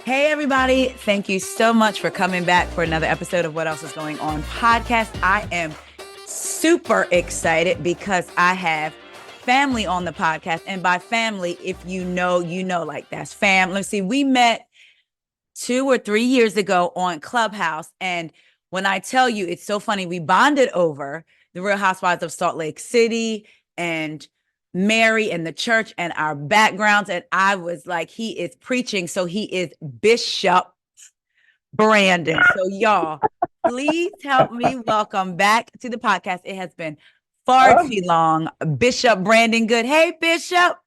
Hey, everybody. Thank you so much for coming back for another episode of What Else Is Going On podcast. I am super excited because I have family on the podcast. And by family, if you know, like that's family. See, we met 2 or 3 years ago on Clubhouse. And when I tell you, it's so funny, we bonded over the Real Housewives of Salt Lake City and Mary and the church and our backgrounds. And I was like, he is preaching. So he is Bishop Brandon. So y'all, please help me welcome back to the podcast. It has been far too long. Bishop Brandon Goode. Hey, Bishop.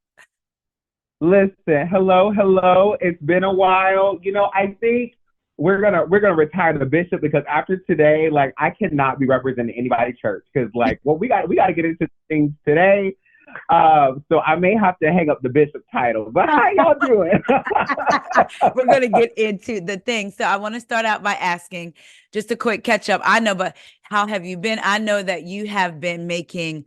Listen, hello. It's been a while. I think we're gonna retire the bishop because after today, like I cannot be representing anybody's church because we got to get into things today. So I may have to hang up the bishop title. But how y'all doing? We're gonna get into the thing. So I want to start out by asking just a quick catch up. I know, but how have you been? I know that you have been making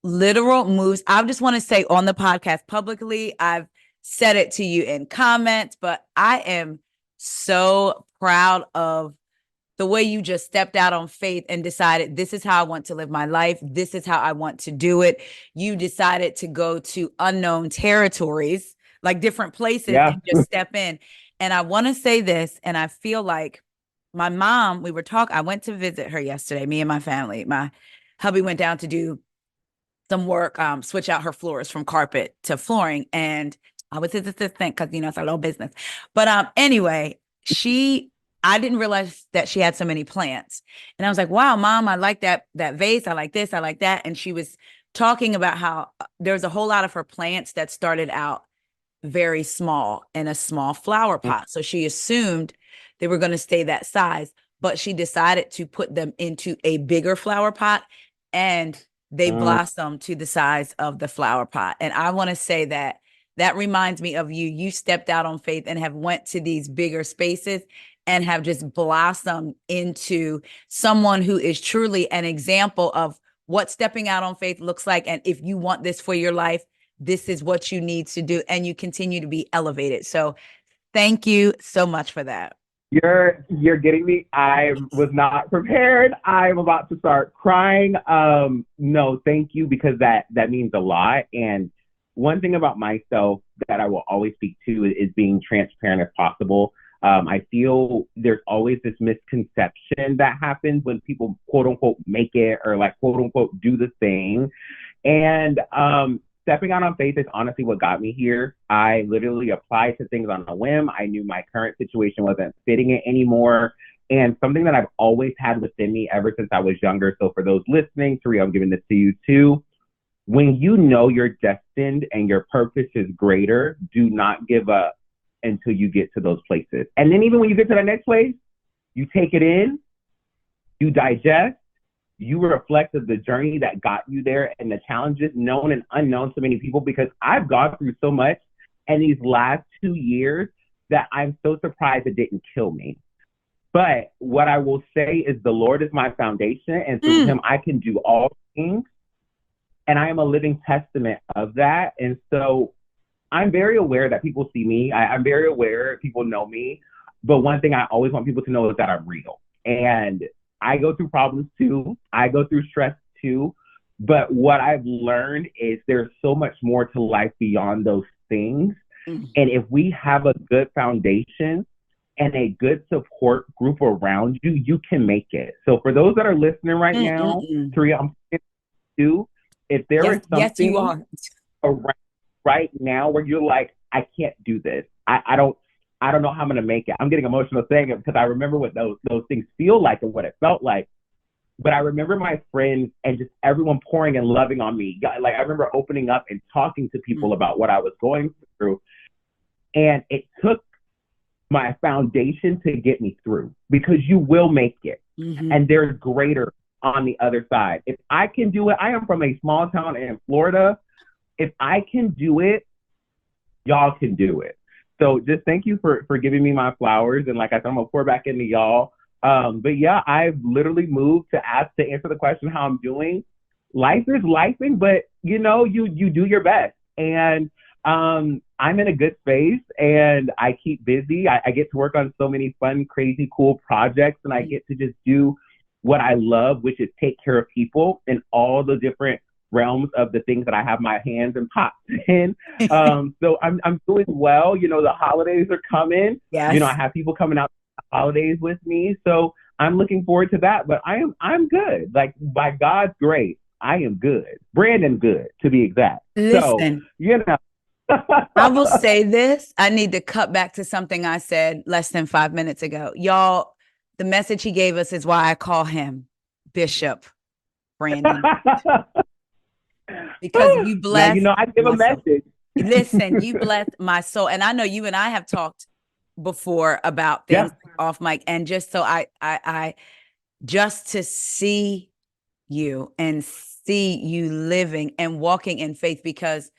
literal moves. I just want to say on the podcast publicly, I've said it to you in comments, but I am so proud of the way you just stepped out on faith and decided, this is how I want to live my life. This is how I want to do it. You decided to go to unknown territories, like different places, and just step in. And I want to say this, and I feel like my mom, I went to visit her yesterday, me and my family. My hubby went down to do some work, switch out her floors from carpet to flooring. And I was his assistant because, it's a little business. But anyway, I didn't realize that she had so many plants. And I was like, wow, Mom, I like that vase. I like this. I like that. And she was talking about how there's a whole lot of her plants that started out very small in a small flower pot. So she assumed they were going to stay that size, but she decided to put them into a bigger flower pot and they blossomed to the size of the flower pot. And I want to say that reminds me of you. You stepped out on faith and have went to these bigger spaces and have just blossomed into someone who is truly an example of what stepping out on faith looks like. And if you want this for your life, this is what you need to do. And you continue to be elevated. So thank you so much for that. You're getting me. I was not prepared. I'm about to start crying. No, thank you, because that means a lot. And one thing about myself that I will always speak to is being transparent as possible. I feel there's always this misconception that happens when people quote unquote make it or quote unquote do the thing. And stepping out on faith is honestly what got me here. I literally applied to things on a whim. I knew my current situation wasn't fitting it anymore. And something that I've always had within me ever since I was younger. So for those listening, Taria, I'm giving this to you too. When you know you're destined and your purpose is greater, do not give up until you get to those places. And then even when you get to the next place, you take it in, you digest, you reflect of the journey that got you there and the challenges known and unknown to many people, because I've gone through so much in these last 2 years that I'm so surprised it didn't kill me. But what I will say is the Lord is my foundation, and through him I can do all things. And I am a living testament of that. And so I'm very aware that people see me. I'm very aware people know me. But one thing I always want people to know is that I'm real. And I go through problems too. I go through stress too. But what I've learned is there's so much more to life beyond those things. And if we have a good foundation and a good support group around you, you can make it. So for those that are listening right now, Taria, I'm saying too, if there is something around right now where you're like, I can't do this. I don't know how I'm gonna make it. I'm getting emotional saying it because I remember what those things feel like and what it felt like. But I remember my friends and just everyone pouring and loving on me. Like I remember opening up and talking to people about what I was going through. And it took my foundation to get me through, because you will make it. And there's greater on the other side. If I can do it, I am from a small town in Florida. If I can do it, y'all can do it. So just thank you for giving me my flowers. And like I said, I'm gonna pour back into y'all. But yeah, I've literally moved to answer the question how I'm doing. Life is lifing, but you do your best. And I'm in a good space and I keep busy. I get to work on so many fun, crazy, cool projects, and I get to just do what I love, which is take care of people in all the different realms of the things that I have my hands and pots in. So I'm doing well. You know, the holidays are coming. You know, I Yes. have people coming out to the holidays with me. So I'm looking forward to that. But I'm good. Like by God's grace, I am good. Brandon good, to be exact. So, Listen, you know. I will say this. I need to cut back to something I said less than 5 minutes ago. Y'all, the message he gave us is why I call him Bishop Brandon, because you Now, you blessed know, I give a my soul. message. Listen, you blessed my soul. And I know you and I have talked before about Yeah. things off mic. And just so I just to see you and see you living and walking in faith, because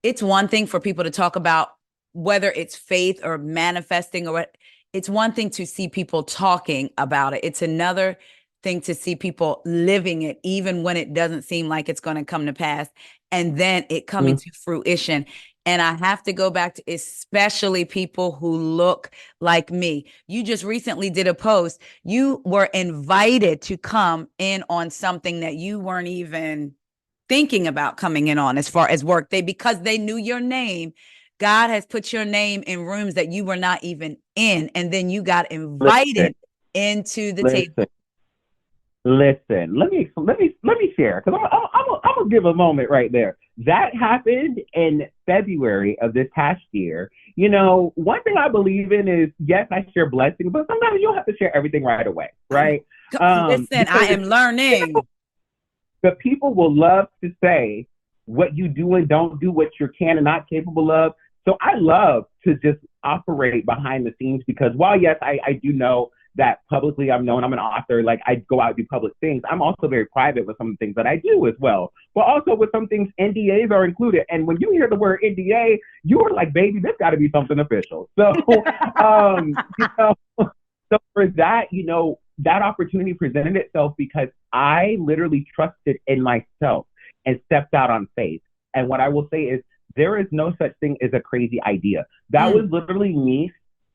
it's one thing for people to talk about whether it's faith or manifesting or what. It's one thing to see people talking about it. It's another thing to see people living it, even when it doesn't seem like it's going to come to pass, and then it coming to fruition. And I have to go back to especially people who look like me. You just recently did a post. You were invited to come in on something that you weren't even thinking about coming in on as far as work. Because they knew your name, God has put your name in rooms that you were not even in, and then you got Listen, invited into the listen, table. listen. Let me share because I'm gonna give a moment right there. That happened in February of this past year. You know, one thing I believe in is yes, I share blessings, but sometimes you don't have to share everything right away, right? Listen, I Because am learning. the people will love to say what you do and don't do, what you're can and not capable of. So I love to just operate behind the scenes because while, yes, I do know that publicly I'm known, I'm an author, like I go out and do public things. I'm also very private with some of the things that I do as well. But also with some things, NDAs are included. And when you hear the word NDA, you are like, baby, this got to be something official. So, you know, so for that, you know, that opportunity presented itself because I literally trusted in myself and stepped out on faith. And what I will say is there is no such thing as a crazy idea. That was literally me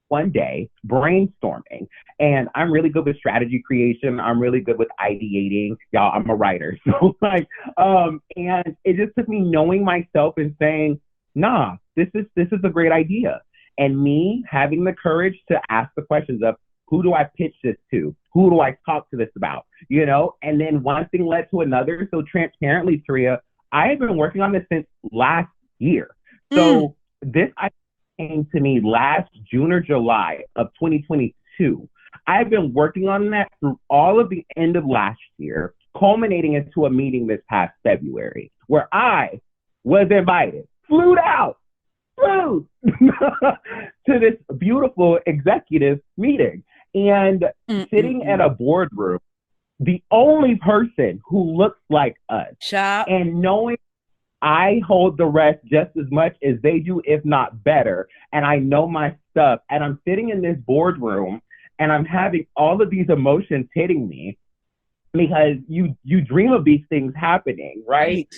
one day brainstorming. And I'm really good with strategy creation. I'm really good with ideating. Y'all, I'm a writer. So like, and it just took me knowing myself and saying, nah, this is a great idea. And me having the courage to ask the questions of who do I pitch this to? Who do I talk to this about? You know, and then one thing led to another. So transparently, Taria, I have been working on this since last year. So this came to me last June or July of 2022. I've been working on that through all of the end of last year, culminating into a meeting this past February where I was invited, flew to this beautiful executive meeting and sitting at a boardroom, the only person who looks like us and knowing I hold the rest just as much as they do, if not better. And I know my stuff. And I'm sitting in this boardroom and I'm having all of these emotions hitting me because you dream of these things happening, right?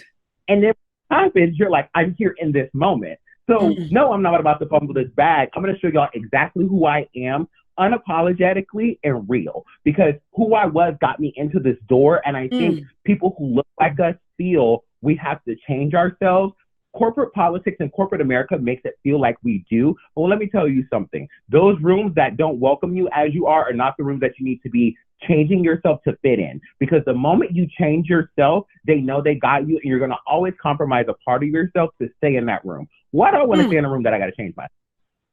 And then what happens, you're like, I'm here in this moment. So no, I'm not about to fumble this bag. I'm going to show y'all exactly who I am, unapologetically and real, because who I was got me into this door. And I think people who look like us feel we have to change ourselves. Corporate politics and corporate America makes it feel like we do. Well, let me tell you something. Those rooms that don't welcome you as you are not the rooms that you need to be changing yourself to fit in. Because the moment you change yourself, they know they got you and you're going to always compromise a part of yourself to stay in that room. Why do I want to stay in a room that I got to change myself?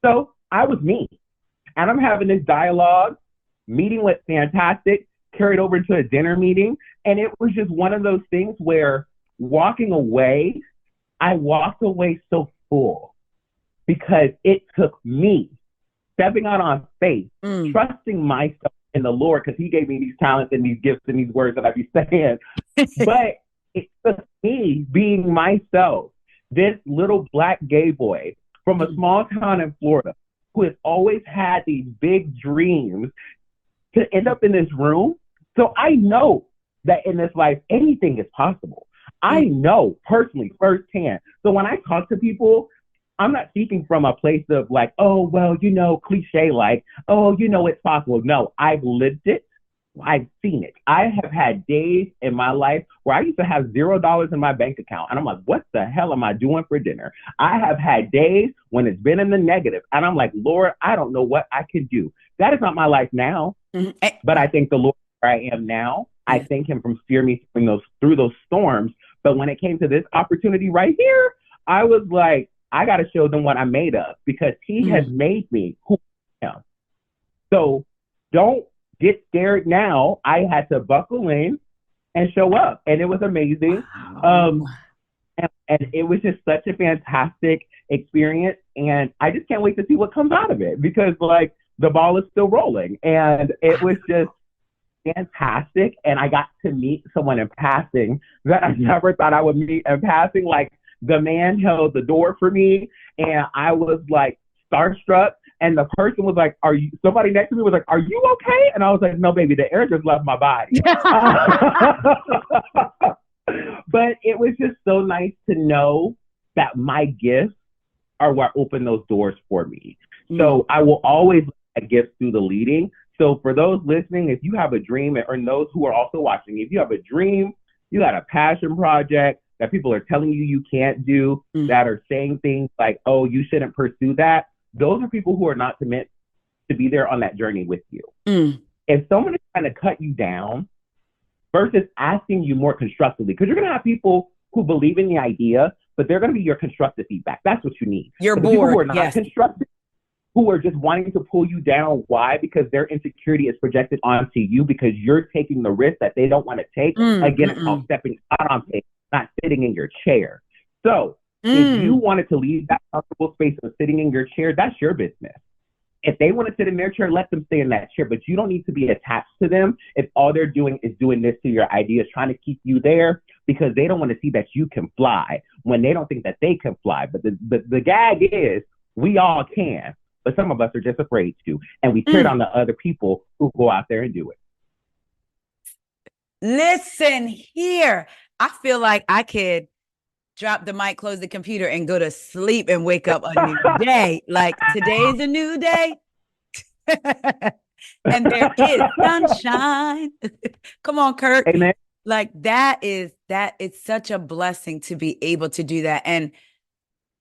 So I was me. And I'm having this dialogue. Meeting went fantastic, carried over to a dinner meeting. And it was just one of those things where walking away, I walked away so full because it took me stepping out on faith, trusting myself in the Lord because he gave me these talents and these gifts and these words that I be saying. But it took me being myself, this little black gay boy from a small town in Florida who has always had these big dreams to end up in this room. So I know that in this life, anything is possible. I know personally, firsthand. So when I talk to people, I'm not speaking from a place of like, oh, well, cliche, like, oh, it's possible. No, I've lived it. I've seen it. I have had days in my life where I used to have $0 in my bank account. And I'm like, what the hell am I doing for dinner? I have had days when it's been in the negative. And I'm like, Lord, I don't know what I could do. That is not my life now. Mm-hmm. But I thank the Lord where I am now. I thank him from steering me through those storms. But when it came to this opportunity right here, I was like, I got to show them what I'm made of because he has made me who I am. So don't get scared now. I had to buckle in and show up, and it was amazing. Wow. And it was just such a fantastic experience, and I just can't wait to see what comes out of it because like the ball is still rolling, and it was just fantastic. And I got to meet someone in passing that I never thought I would meet in passing. Like the man held the door for me, and I was like starstruck. And the person was like, somebody next to me was like, are you okay? And I was like, no, baby, the air just left my body. But it was just so nice to know that my gifts are what open those doors for me. So I will always let gifts through the leading. So for those listening, if you have a dream, or those who are also watching, if you have a dream, you got a passion project that people are telling you can't do, that are saying things like, oh, you shouldn't pursue that. Those are people who are not meant to be there on that journey with you. If someone is trying to cut you down versus asking you more constructively, because you're going to have people who believe in the idea, but they're going to be your constructive feedback. That's what you need. You're bored. People who are not constructive, who are just wanting to pull you down. Why? Because their insecurity is projected onto you because you're taking the risk that they don't want to take. Again, it's called stepping out on faith, not sitting in your chair. So if you wanted to leave that comfortable space of sitting in your chair, that's your business. If they want to sit in their chair, let them stay in that chair, but you don't need to be attached to them if all they're doing is doing this to your ideas, trying to keep you there because they don't want to see that you can fly when they don't think that they can fly. But the gag is we all can, but some of us are just afraid to, and we tear down the other people who go out there and do it. Listen here. I feel like I could drop the mic, close the computer, and go to sleep and wake up a new day. Like today is a new day. And there is sunshine. Come on, Kurt. Amen. Like it's such a blessing to be able to do that. And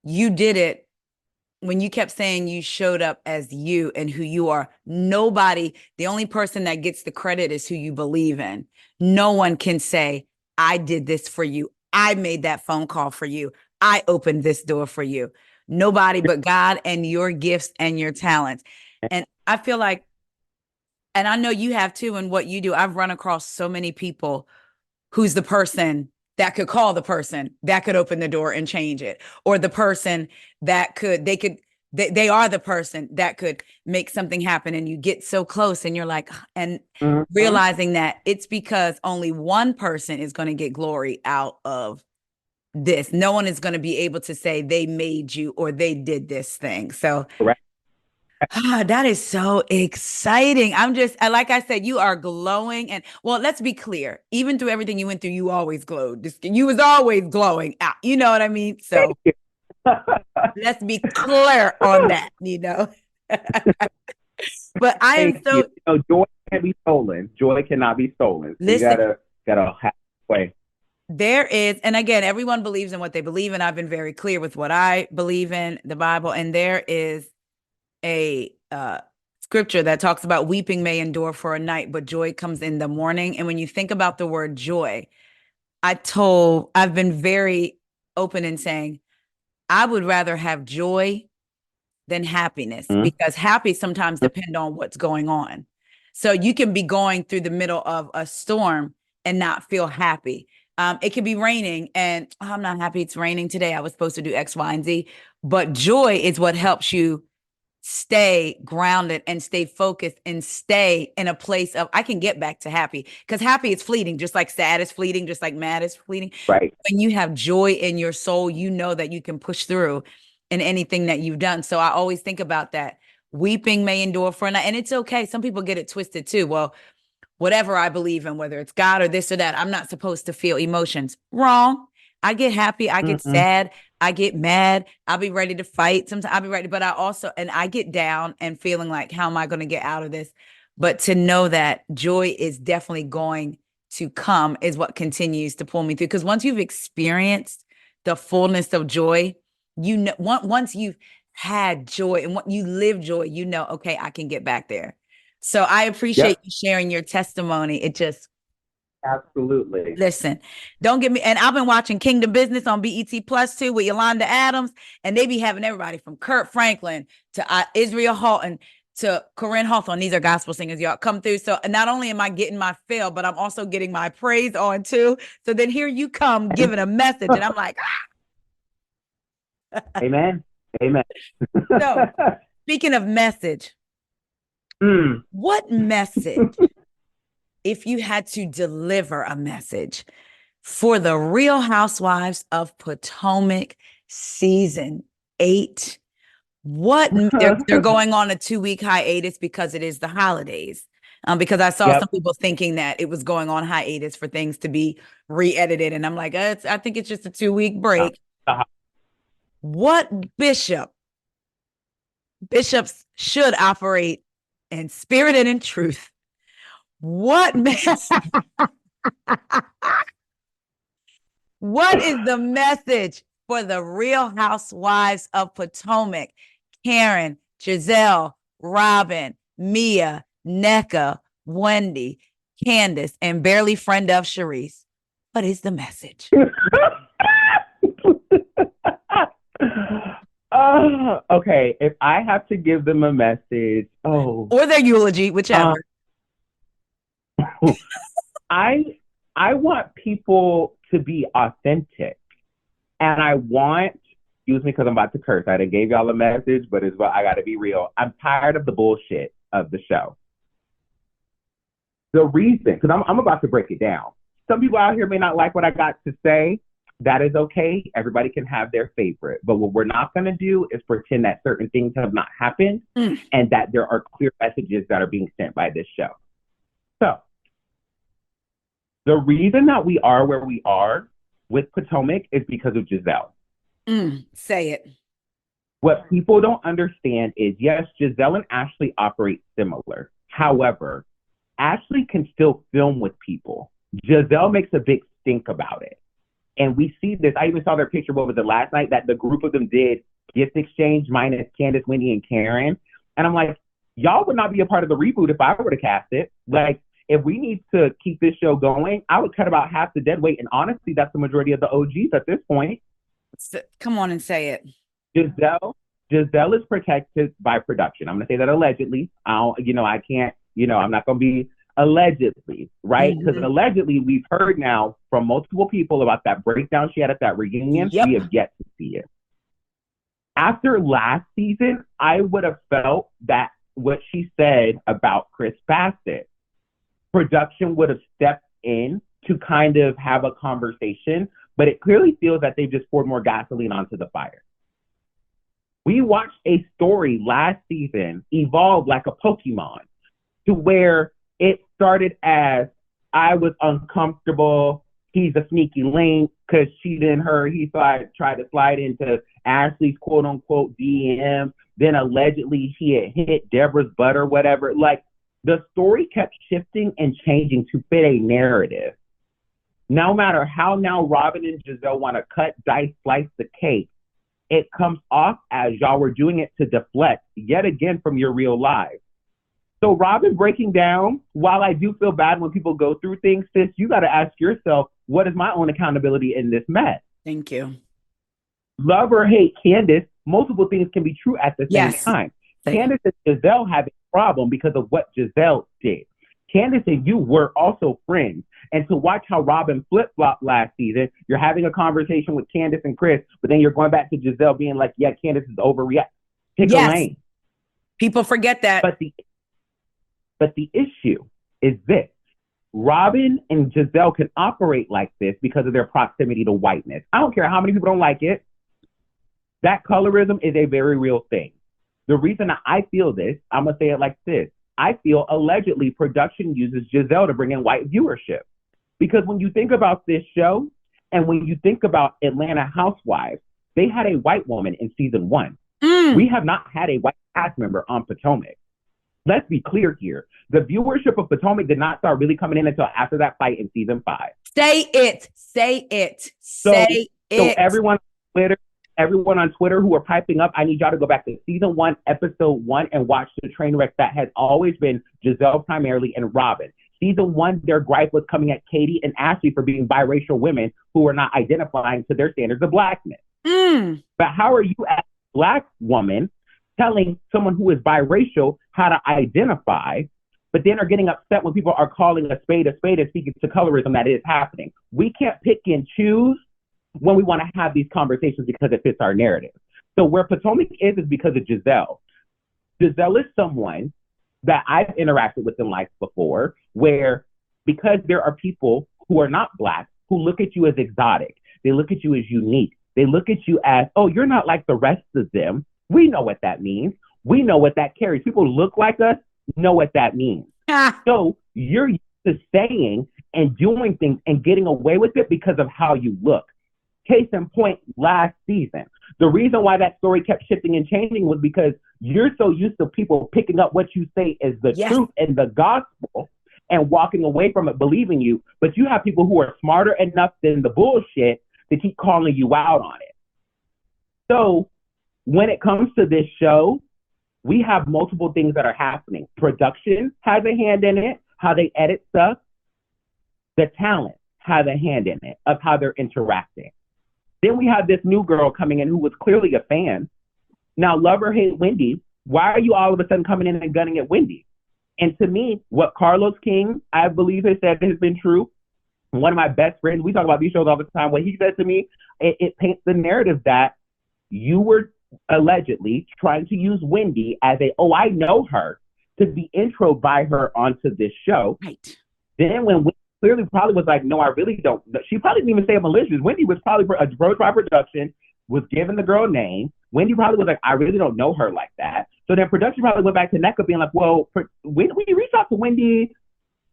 you did it when you kept saying you showed up as you and who you are. The only person that gets the credit is who you believe in. No one can say, I did this for you. I made that phone call for you. I opened this door for you. Nobody but God and your gifts and your talents. And I feel like, and I know you have too, in what you do, I've run across so many people who's the person that could call the person that could open the door and change it, or the person that they are the person that could make something happen. And you get so close and you're like, and realizing that it's because only one person is going to get glory out of this. No one is going to be able to say they made you or they did this thing. So that is so exciting. Like I said, you are glowing. And well, let's be clear, even through everything you went through, you always glowed. You was always glowing out. You know what I mean? So let's be clear on that, But I am so joy can't be stolen. Joy cannot be stolen. So listen, you gotta halfway. There is, and again, everyone believes in what they believe in. I've been very clear with what I believe in, the Bible, and there is a scripture that talks about weeping may endure for a night, but joy comes in the morning. And when you think about the word joy, I've been very open in saying, I would rather have joy than happiness because happy sometimes depend on what's going on. So you can be going through the middle of a storm and not feel happy. It could be raining and I'm not happy it's raining today. I was supposed to do X, Y, and Z. But joy is what helps you stay grounded and stay focused and stay in a place of, I can get back to happy, because happy is fleeting, just like sad is fleeting, just like mad is fleeting. Right. When you have joy in your soul, you know that you can push through in anything that you've done. So I always think about that. Weeping may endure for a night, and it's okay. Some people get it twisted too. Well, whatever I believe in, whether it's God or this or that, I'm not supposed to feel emotions. Wrong. I get happy, I get Mm-mm. sad, I get mad, I'll be ready to fight. Sometimes I'll be ready, but I also, and I get down and feeling like, how am I going to get out of this? But to know that joy is definitely going to come is what continues to pull me through. Because once you've experienced the fullness of joy, you know, once you've had joy and what you live joy, you know, okay, I can get back there. So I appreciate Yep, you sharing your testimony. It just, absolutely. listen, don't get me. And I've been watching Kingdom Business on BET Plus too with Yolanda Adams, and they be having everybody from Kurt Franklin to Israel Houghton to Corinne Hawthorne. These are gospel singers, y'all come through. So not only am I getting my fill, but I'm also getting my praise on too. So then here you come giving a message, and I'm like, Amen. Amen. so speaking of message, Mm. what message, if you had to deliver a message for the Real Housewives of Potomac season 8, what they're going on a 2-week hiatus because it is the holidays. Because I saw some Yep. people thinking that it was going on hiatus for things to be re-edited, and I'm like, I think it's just a 2-week break. Uh-huh. What bishops should operate in spirit and in truth? What What is the message for the Real Housewives of Potomac? Karen, Giselle, Robin, Mia, Nneka, Wendy, Candace, and barely friend of Sharice. What is the message? Okay, if I have to give them a message, Or their eulogy, whichever. I I want people to be authentic, and I want, excuse me, because I'm about to curse. I done gave y'all a message, but it's what I got to be real. I'm tired of the bullshit of the show. The reason, because I'm about to break it down. Some people out here may not like what I got to say. That is okay. Everybody can have their favorite. But what we're not going to do is pretend that certain things have not happened and that there are clear messages that are being sent by this show. So, the reason that we are where we are with Potomac is because of Giselle. Say it. What people don't understand is, yes, Giselle and Ashley operate similar. However, Ashley can still film with people. Giselle makes a big stink about it. And we see this. I even saw their picture, what was it, last night, that the group of them did gift exchange minus Candace, Wendy, and Karen. And I'm like, y'all would not be a part of the reboot if I were to cast it. Like, if we need to keep this show going, I would cut about half the dead weight. And honestly, that's the majority of the OGs at this point. Come on and say it. Giselle is protected by production. I'm going to say that allegedly. I can't, I'm not going to be allegedly, right? Because allegedly, we've heard now from multiple people about that breakdown she had at that reunion. Yep. We have yet to see it. After last season, I would have felt that what she said about Chris Bassett, production would have stepped in to kind of have a conversation, but it clearly feels that they've just poured more gasoline onto the fire. We watched a story last season evolve like a Pokemon to where it started as, I was uncomfortable, he's a sneaky link because she didn't her, he tried to slide into Ashley's quote unquote DM, then allegedly he had hit Deborah's butt or whatever. Like, the story kept shifting and changing to fit a narrative. No matter how now Robin and Giselle want to cut, dice, slice the cake, it comes off as y'all were doing it to deflect yet again from your real lives. So Robin breaking down, while I do feel bad when people go through things, sis, you got to ask yourself, what is my own accountability in this mess? Thank you. Love or hate Candace, multiple things can be true at the same time. Candace and Giselle have a problem because of what Giselle did. Candace and you were also friends. And to watch how Robin flip-flopped last season, you're having a conversation with Candace and Chris, but then you're going back to Giselle being like, yeah, Candace is overreacting. Pick a lane. People forget that. But the issue is this. Robin and Giselle can operate like this because of their proximity to whiteness. I don't care how many people don't like it. That colorism is a very real thing. The reason I feel this, I'm going to say it like this. I feel allegedly production uses Giselle to bring in white viewership. Because when you think about this show, And when you think about Atlanta Housewives, they had a white woman in season 1. Mm. We have not had a white cast member on Potomac. Let's be clear here. The viewership of Potomac did not start really coming in until after that fight in season 5. Say it. Say it. So, Say so it. everyone on Twitter who are piping up, I need y'all to go back to season 1, episode 1, and watch the train wreck that has always been Giselle primarily and Robin. Season 1, their gripe was coming at Katie and Ashley for being biracial women who were not identifying to their standards of blackness. Mm. But how are you, as a Black woman, telling someone who is biracial how to identify, but then are getting upset when people are calling a spade and speaking to colorism that is happening? We can't pick and choose when we want to have these conversations because it fits our narrative. So where Potomac is because of Giselle. Giselle is someone that I've interacted with in life before, where because there are people who are not Black who look at you as exotic, they look at you as unique, they look at you as, oh, you're not like the rest of them. We know what that means. We know what that carries. People look like us, know what that means. So you're used to saying and doing things and getting away with it because of how you look. Case in point, last season, the reason why that story kept shifting and changing was because you're so used to people picking up what you say as the truth and the gospel and walking away from it, believing you. But you have people who are smarter enough than the bullshit to keep calling you out on it. So when it comes to this show, we have multiple things that are happening. Production has a hand in it, how they edit stuff. The talent has a hand in it of how they're interacting. Then we have this new girl coming in who was clearly a fan. Now, love or hate Wendy, why are you all of a sudden coming in and gunning at Wendy? And to me, what Carlos King, I believe, has said has been true. One of my best friends, we talk about these shows all the time. What he said to me, it paints the narrative that you were allegedly trying to use Wendy as I know her, to be introed by her onto this show. Right. Then when Wendy clearly probably was like, no, I really don't. She probably didn't even say malicious. Wendy was probably approached by production, was given the girl name. Wendy probably was like, I really don't know her like that. So then production probably went back to NECA being like, well, when you reach out to Wendy,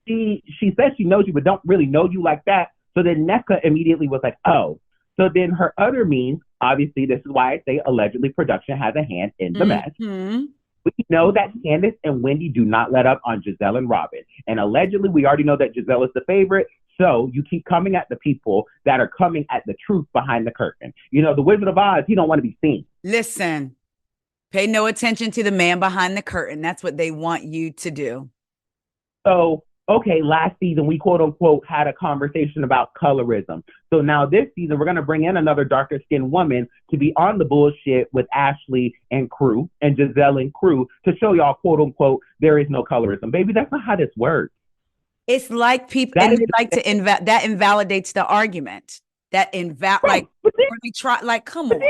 she says she knows you, but don't really know you like that. So then NECA immediately was like, oh. So then her other means, obviously, this is why I say allegedly production has a hand in the mess. We know that Candace and Wendy do not let up on Giselle and Robin. And allegedly, we already know that Giselle is the favorite. So you keep coming at the people that are coming at the truth behind the curtain. You know, the Wizard of Oz, he don't want to be seen. Listen, pay no attention to the man behind the curtain. That's what they want you to do. So, okay, last season, we quote unquote had a conversation about colorism. So now this season, we're going to bring in another darker skinned woman to be on the bullshit with Ashley and crew and Giselle and crew to show y'all, quote unquote, there is no colorism. Baby, that's not how this works. It's like people, and they like to that invalidates the argument. That like, we try, like, come on.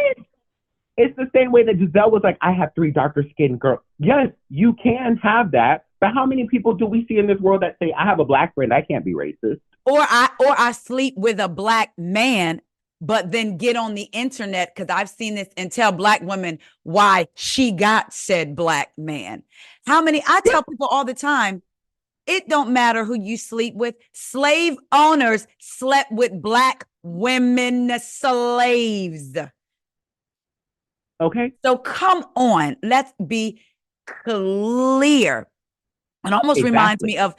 It's the same way that Giselle was like, I have 3 darker skinned girls. Yes, you can have that. But how many people do we see in this world that say, I have a Black friend, I can't be racist? Or I sleep with a Black man, but then get on the internet, because I've seen this, and tell Black women why she got said Black man. How many? I tell people all the time, it don't matter who you sleep with. Slave owners slept with Black women slaves. Okay. So come on, let's be clear. It almost reminds me of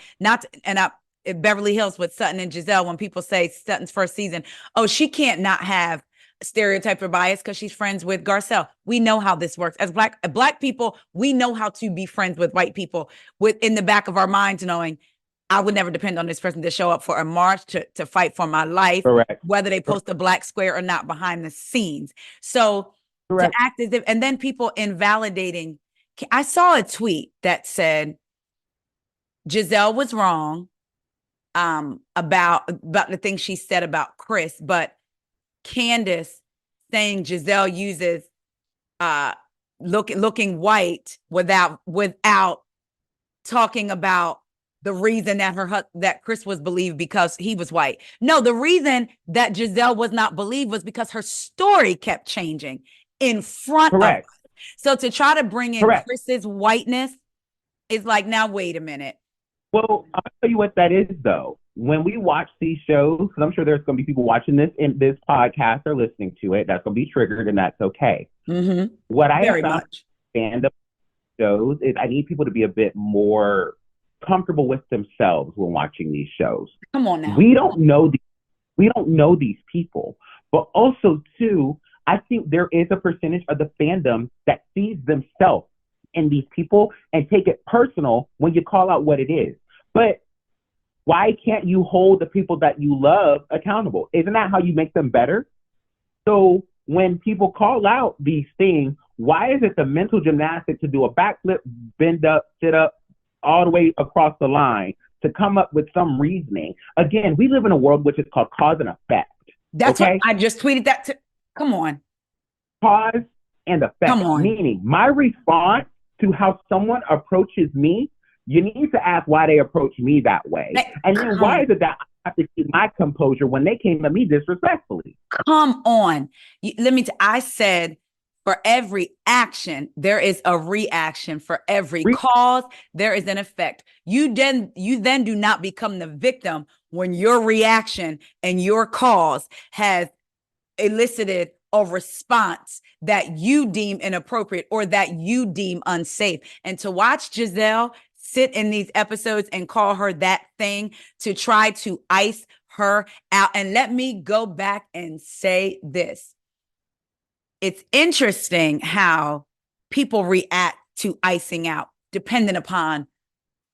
Beverly Hills with Sutton and Giselle, when people say Sutton's first season, oh, she can't not have stereotype or bias because she's friends with Garcelle. We know how this works. As black people, we know how to be friends with white people, with in the back of our minds knowing I would never depend on this person to show up for a march to fight for my life. Correct. Whether they post a Black square or not behind the scenes. So Correct. to act as if, and then people invalidating. I saw a tweet that said Giselle was wrong about the things she said about Chris, but Candace saying Giselle uses looking white without talking about the reason that Chris was believed because he was white. No, the reason that Giselle was not believed was because her story kept changing in front of us. So to try to bring in Chris's whiteness is like, now wait a minute. Well, I'll tell you what that is, though. when we watch these shows, because I'm sure there's going to be people watching this in this podcast or listening to it, that's going to be triggered, and that's okay. Mm-hmm. What I have Very found much. fandom shows is I need people to be a bit more comfortable with themselves when watching these shows. Come on now. We don't know these people, but also too, I think there is a percentage of the fandom that sees themselves in these people and take it personal when you call out what it is. But why can't you hold the people that you love accountable? Isn't that how you make them better? So when people call out these things, why is it the mental gymnastics to do a backflip, bend up, sit up, all the way across the line to come up with some reasoning? Again, we live in a world which is called cause and effect. That's okay? what I just tweeted that to. Come on. Cause and effect. Come on. Meaning my response to how someone approaches me, you need to ask why they approach me that way. And then why is it that I have to keep my composure when they came at me disrespectfully? Come on. I said for every action, there is a reaction. For every cause, there is an effect. You then do not become the victim when your reaction and your cause has elicited a response that you deem inappropriate or that you deem unsafe. And to watch Giselle sit in these episodes and call her that thing to try to ice her out. And let me go back and say this. It's interesting how people react to icing out depending upon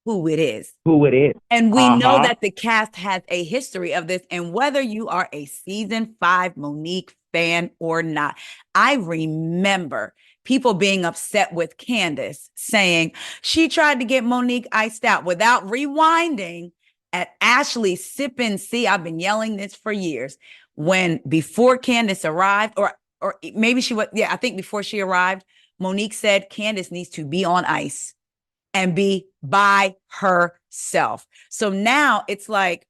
who it is. And we know that the cast has a history of this. And whether you are a season 5 Monique fan or not, I remember people being upset with Candace saying she tried to get Monique iced out without rewinding at Ashley sipping. See, I've been yelling this for years. When before Candace arrived, or maybe she was, I think before she arrived, Monique said Candace needs to be on ice and be by herself. So now it's like,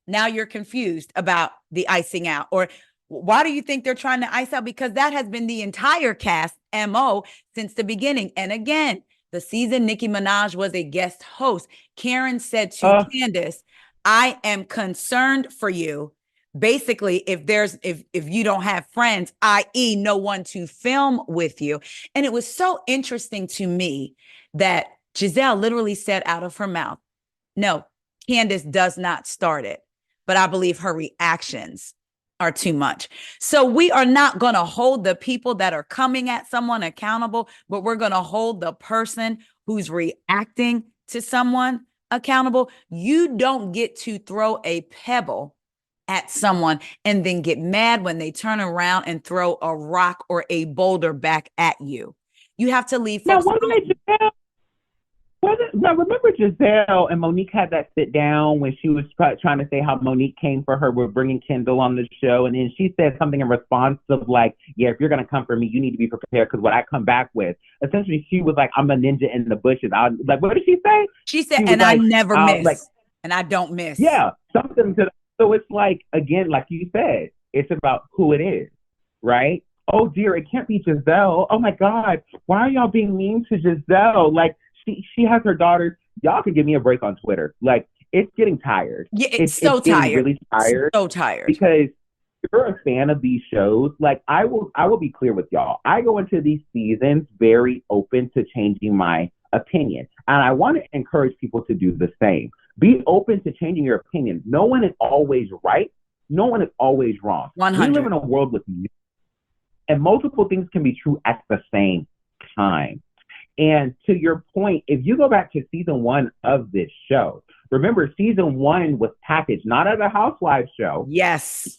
now you're confused about the icing out. Or why do you think they're trying to ice out? Because that has been the entire cast MO since the beginning. And again, the season Nicki Minaj was a guest host. Karen said to Candace, I am concerned for you. Basically, if you don't have friends, i.e. no one to film with you. And it was so interesting to me that Giselle literally said out of her mouth, no, Candace does not start it, but I believe her reactions are too much. So we are not going to hold the people that are coming at someone accountable, but we're going to hold the person who's reacting to someone accountable. You don't get to throw a pebble at someone and then get mad when they turn around and throw a rock or a boulder back at you. You have to leave folks alone. Now, remember Giselle and Monique had that sit down when she was trying to say how Monique came for her with bringing Kendall on the show. And then she said something in response of like, yeah, if you're going to come for me, you need to be prepared because what I come back with. Essentially, she was like, I'm a ninja in the bushes. Like, what did she say? She said, and like, I never miss. Like, and I don't miss. Yeah, something to. So it's like, again, like you said, it's about who it is, right? Oh, dear, it can't be Giselle. Oh, my God. Why are y'all being mean to Giselle? Like, she has her daughters. Y'all can give me a break on Twitter. Like, it's getting tired. Yeah, it's so tired. Really tired. So tired. Because if you're a fan of these shows, like I will be clear with y'all. I go into these seasons very open to changing my opinion. And I want to encourage people to do the same. Be open to changing your opinion. No one is always right. No one is always wrong. 100. We live in a world with and multiple things can be true at the same time. And to your point, if you go back to season 1 of this show, remember season 1 was packaged not as a Housewives show. Yes.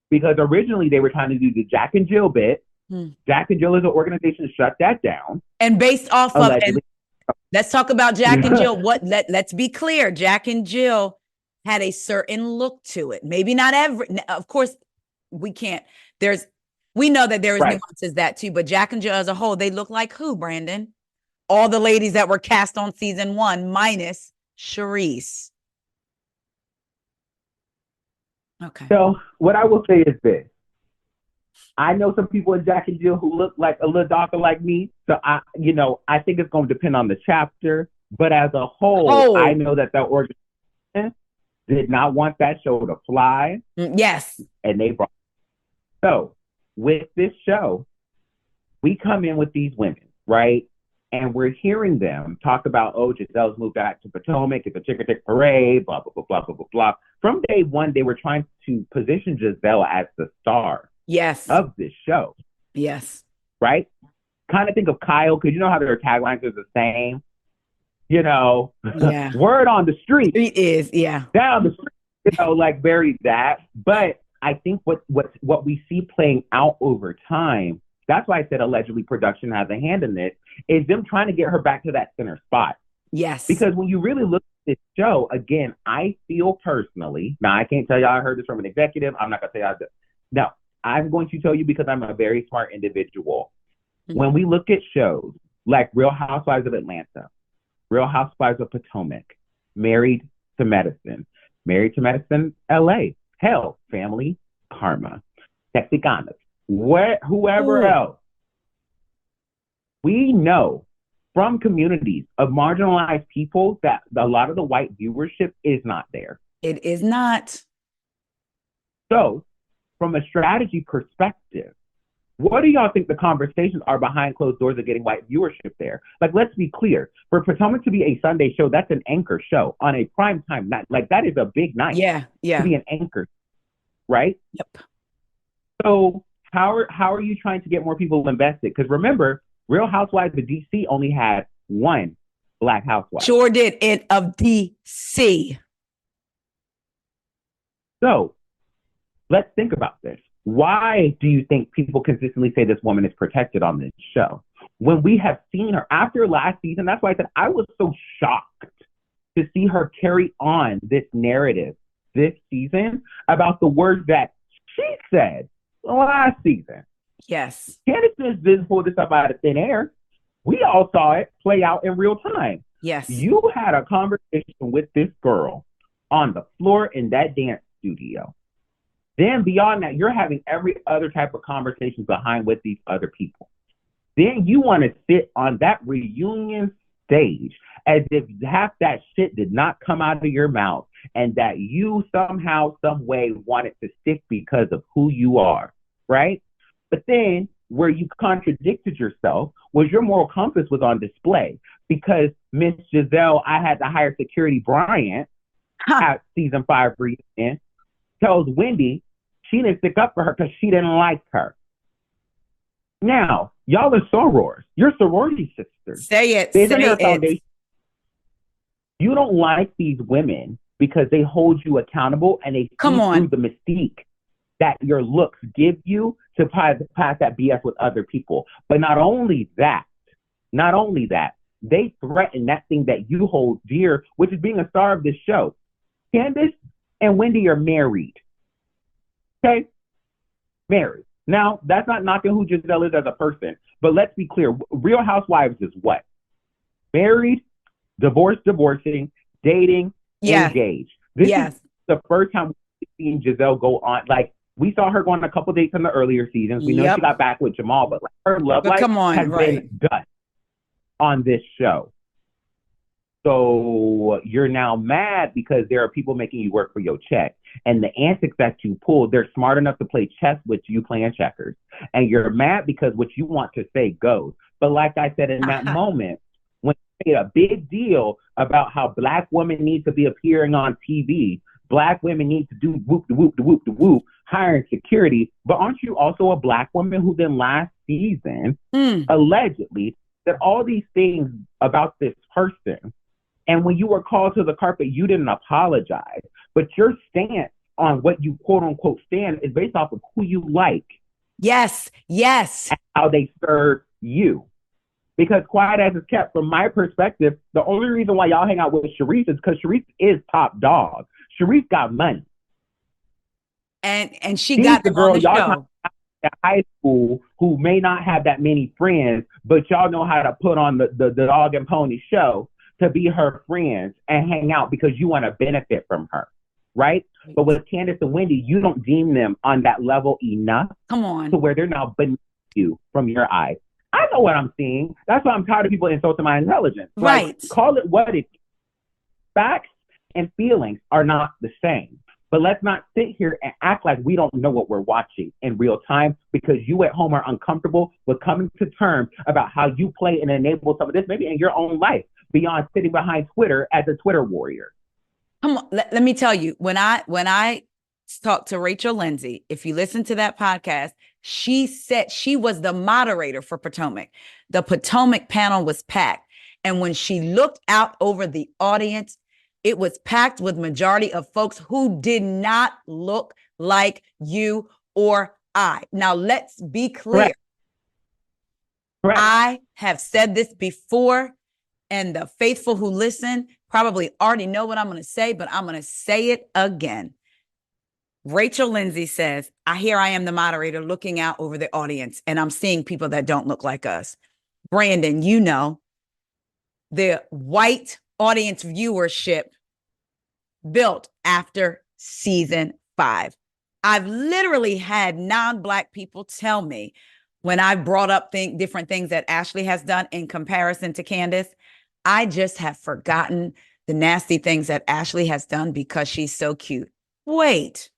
Because originally they were trying to do the Jack and Jill bit. Jack and Jill as an organization shut that down. And based off of, and let's talk about Jack and Jill. Let's be clear. Jack and Jill had a certain look to it. Maybe not every, of course, we know that there is nuances that too, but Jack and Jill as a whole, they look like who, Brandon? All the ladies that were cast on season 1 minus Charisse. Okay. So what I will say is this. I know some people in Jack and Jill who look like a little darker like me. So I think it's going to depend on the chapter, but as a whole, I know that organization did not want that show to fly. Yes. And they brought. So with this show, we come in with these women, right? And we're hearing them talk about, oh, Giselle's moved back to Potomac, it's a chick parade, blah, blah, blah, blah, blah, blah, blah. From day one, they were trying to position Giselle as the star of this show. Yes. Right? Kind of think of Kyle, because you know how their taglines are the same. You know, word on the street. It is, down the street, you know, like very that. But I think what we see playing out over time, that's why I said allegedly production has a hand in this, is them trying to get her back to that center spot. Yes. Because when you really look at this show, again, I feel personally, now I can't tell y'all I heard this from an executive. I'm not going to tell y'all this. No, I'm going to tell you because I'm a very smart individual. Mm-hmm. When we look at shows like Real Housewives of Atlanta, Real Housewives of Potomac, Married to Medicine LA, hell, Family, Karma, Texicanas, whoever else. We know from communities of marginalized people that a lot of the white viewership is not there. It is not. So, from a strategy perspective, what do y'all think the conversations are behind closed doors of getting white viewership there? Like, let's be clear. For Potomac to be a Sunday show, that's an anchor show on a primetime night. Like, that is a big night. Yeah. To be an anchor, right? Yep. So how are you trying to get more people invested? Because remember, Real Housewives of DC only had one Black housewife. Sure did. It of DC. So let's think about this. Why do you think people consistently say this woman is protected on this show? When we have seen her after last season, that's why I said I was so shocked to see her carry on this narrative this season about the words that she said last season. Yes. Candace didn't pull this up out of thin air. We all saw it play out in real time. Yes. You had a conversation with this girl on the floor in that dance studio. Then beyond that, you're having every other type of conversation behind with these other people. Then you want to sit on that reunion stage as if half that shit did not come out of your mouth and that you somehow, some way wanted to stick because of who you are, right? But then where you contradicted yourself was your moral compass was on display because Miss Giselle, I had to hire security Bryant at season 5 reunion, tells Wendy she didn't stick up for her because she didn't like her. Now, y'all are sorors. You're sorority sisters. Say it. Isn't there a foundation? You don't like these women because they hold you accountable and they see through the mystique that your looks give you to pass that BS with other people. But not only that, they threaten that thing that you hold dear, which is being a star of this show. Candace and Wendy are married. Okay? Married. Now, that's not knocking who Giselle is as a person, but let's be clear. Real Housewives is what? Married, divorcing, dating, engaged. This is the first time we've seen Giselle go on. Like, we saw her go on a couple dates in the earlier seasons. We know she got back with Jamal, but like, her love life has been done on this show. So you're now mad because there are people making you work for your check. And the antics that you pull, they're smart enough to play chess with you playing checkers. And you're mad because what you want to say goes. But like I said in that moment, when you made a big deal about how Black women need to be appearing on TV, Black women need to do whoop, the whoop, hiring security. But aren't you also a Black woman who then last season allegedly said all these things about this person? And when you were called to the carpet, you didn't apologize. But your stance on what you quote unquote stand is based off of who you like. Yes. And how they serve you. Because quiet as it's kept, from my perspective, the only reason why y'all hang out with Sharice is because Sharice is top dog. Sharice got money. And she got the girl on the show. At high school who may not have that many friends, but y'all know how to put on the dog and pony show to be her friends and hang out because you want to benefit from her, right? But with Candace and Wendy, you don't deem them on that level enough to where they're now beneath you from your eyes. I know what I'm seeing. That's why I'm tired of people insulting my intelligence. Right. Like, call it what it is. Facts and feelings are not the same. But let's not sit here and act like we don't know what we're watching in real time because you at home are uncomfortable with coming to terms about how you play and enable some of this, maybe in your own life, beyond sitting behind Twitter as a Twitter warrior. Come on, let me tell you, when I talked to Rachel Lindsay, if you listen to that podcast, she said she was the moderator for Potomac. The Potomac panel was packed. And when she looked out over the audience, it was packed with majority of folks who did not look like you or I. Now, let's be clear. Correct. Correct. I have said this before, and the faithful who listen probably already know what I'm going to say, but I'm going to say it again. Rachel Lindsay says, I am the moderator looking out over the audience, and I'm seeing people that don't look like us. Brandon, you know, the white audience viewership built after season 5. I've literally had non-Black people tell me when I brought up different things that Ashley has done in comparison to Candace, I just have forgotten the nasty things that Ashley has done because she's so cute. Wait.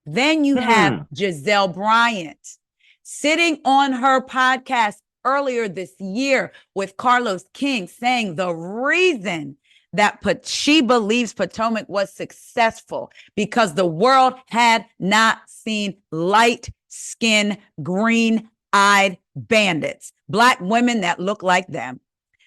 Then you have Giselle Bryant sitting on her podcast earlier this year with Carlos King saying the reason that she believes Potomac was successful because the world had not seen light-skinned, green-eyed bandits, Black women that look like them.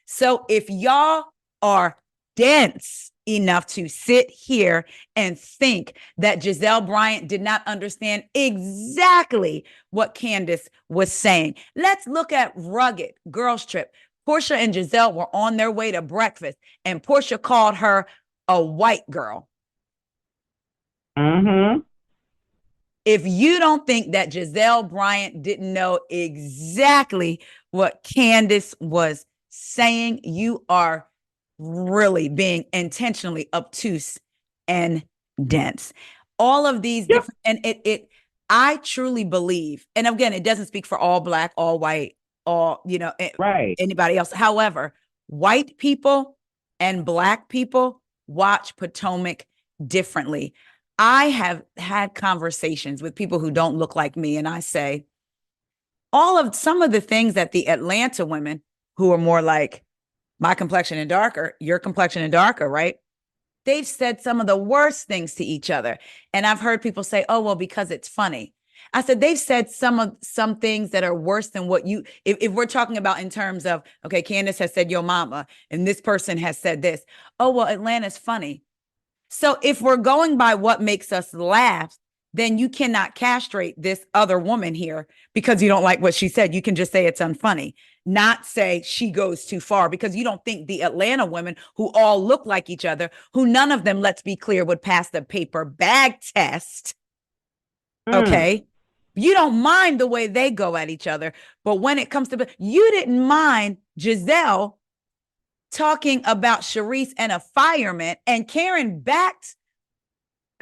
So if y'all are dense enough to sit here and think that Giselle Bryant did not understand exactly what Candace was saying, let's look at Rugged Girls Trip. Portia and Giselle were on their way to breakfast, and Portia called her a white girl. Mm-hmm. If you don't think that Giselle Bryant didn't know exactly what Candace was saying, you are really being intentionally obtuse and dense. All of these different, and I truly believe, and again, it doesn't speak for all Black, all white, all, anybody else. However, white people and Black people watch Potomac differently. I have had conversations with people who don't look like me, and I say, some of the things that the Atlanta women who are more like my complexion and darker, your complexion and darker, right? They've said some of the worst things to each other. And I've heard people say, oh, well, because it's funny. I said, they've said some things that are worse than what if we're talking about in terms of, okay, Candace has said your mama, and this person has said this. Oh, well, Atlanta's funny. So if we're going by what makes us laugh, then you cannot castrate this other woman here because you don't like what she said. You can just say it's unfunny, not say she goes too far, because you don't think the Atlanta women who all look like each other, who none of them, let's be clear, would pass the paper bag test. Okay. You don't mind the way they go at each other. But when it comes to, you didn't mind Giselle talking about Sharice and a fireman, and Karen backed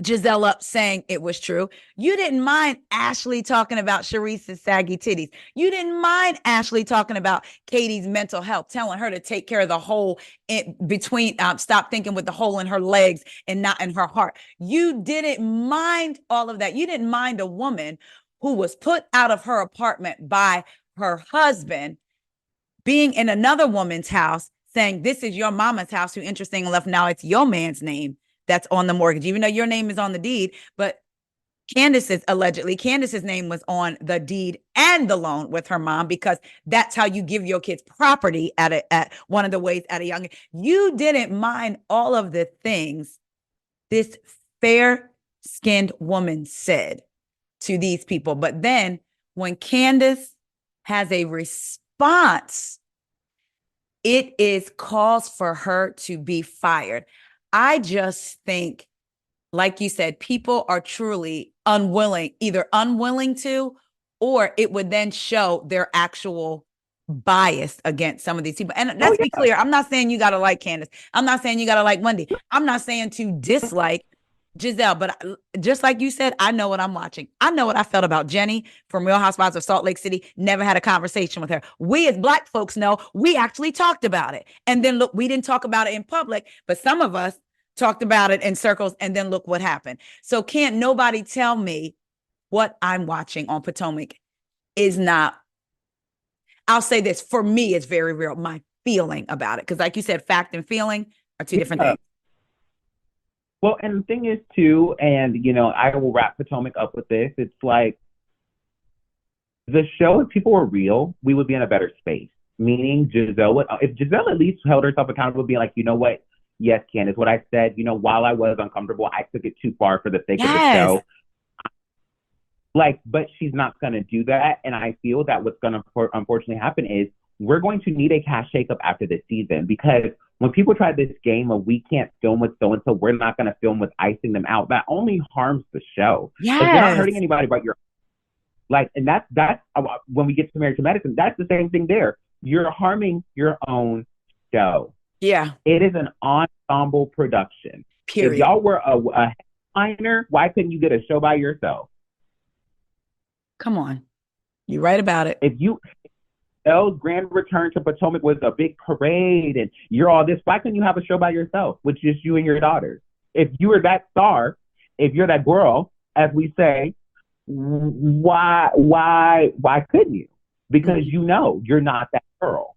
Giselle up saying it was true. You didn't mind Ashley talking about Sharice's saggy titties. You didn't mind Ashley talking about Katie's mental health, telling her to take care of the hole in between, stop thinking with the hole in her legs and not in her heart. You didn't mind all of that. You didn't mind a woman who was put out of her apartment by her husband being in another woman's house saying, this is your mama's house, who, interesting enough, now it's your man's name that's on the mortgage, even though your name is on the deed. But Candace's name was on the deed and the loan with her mom, because that's how you give your kids property at one of the ways at a young age. You didn't mind all of the things this fair-skinned woman said to these people. But then when Candace has a response, it is cause for her to be fired. I just think, like you said, people are truly either unwilling to, or it would then show their actual bias against some of these people. And let's be clear, I'm not saying you got to like Candace. I'm not saying you got to like Wendy. I'm not saying to dislike Giselle, but just like you said, I know what I'm watching. I know what I felt about Jenny from Real Housewives of Salt Lake City. Never had a conversation with her. We as Black folks know, we actually talked about it. And then look, we didn't talk about it in public, but some of us talked about it in circles, and then look what happened. So can't nobody tell me what I'm watching on Potomac is not, I'll say this, for me, it's very real. My feeling about it. Because like you said, fact and feeling are two different things. Well, and the thing is too, and I will wrap Potomac up with this. It's like the show, if people were real, we would be in a better space. Meaning Giselle would, if Giselle at least held herself accountable, being like, you know what? Yes, Candace, what I said, while I was uncomfortable, I took it too far for the sake of the show. Like, but she's not going to do that. And I feel that what's going to unfortunately happen is we're going to need a cast shakeup after this season, because when people try this game of we can't film with so-and-so, we're not going to film with icing them out, that only harms the show. Yes. Like, you're not hurting anybody but your, like, and that's when we get to Married to Medicine, that's the same thing there. You're harming your own show. Yeah. It is an ensemble production. Period. If y'all were a headliner, why couldn't you get a show by yourself? Come on. You're right about it. If Elle's grand return to Potomac was a big parade and you're all this, why couldn't you have a show by yourself with just you and your daughters? If you were that star, if you're that girl, as we say, why couldn't you? Because you're not that girl.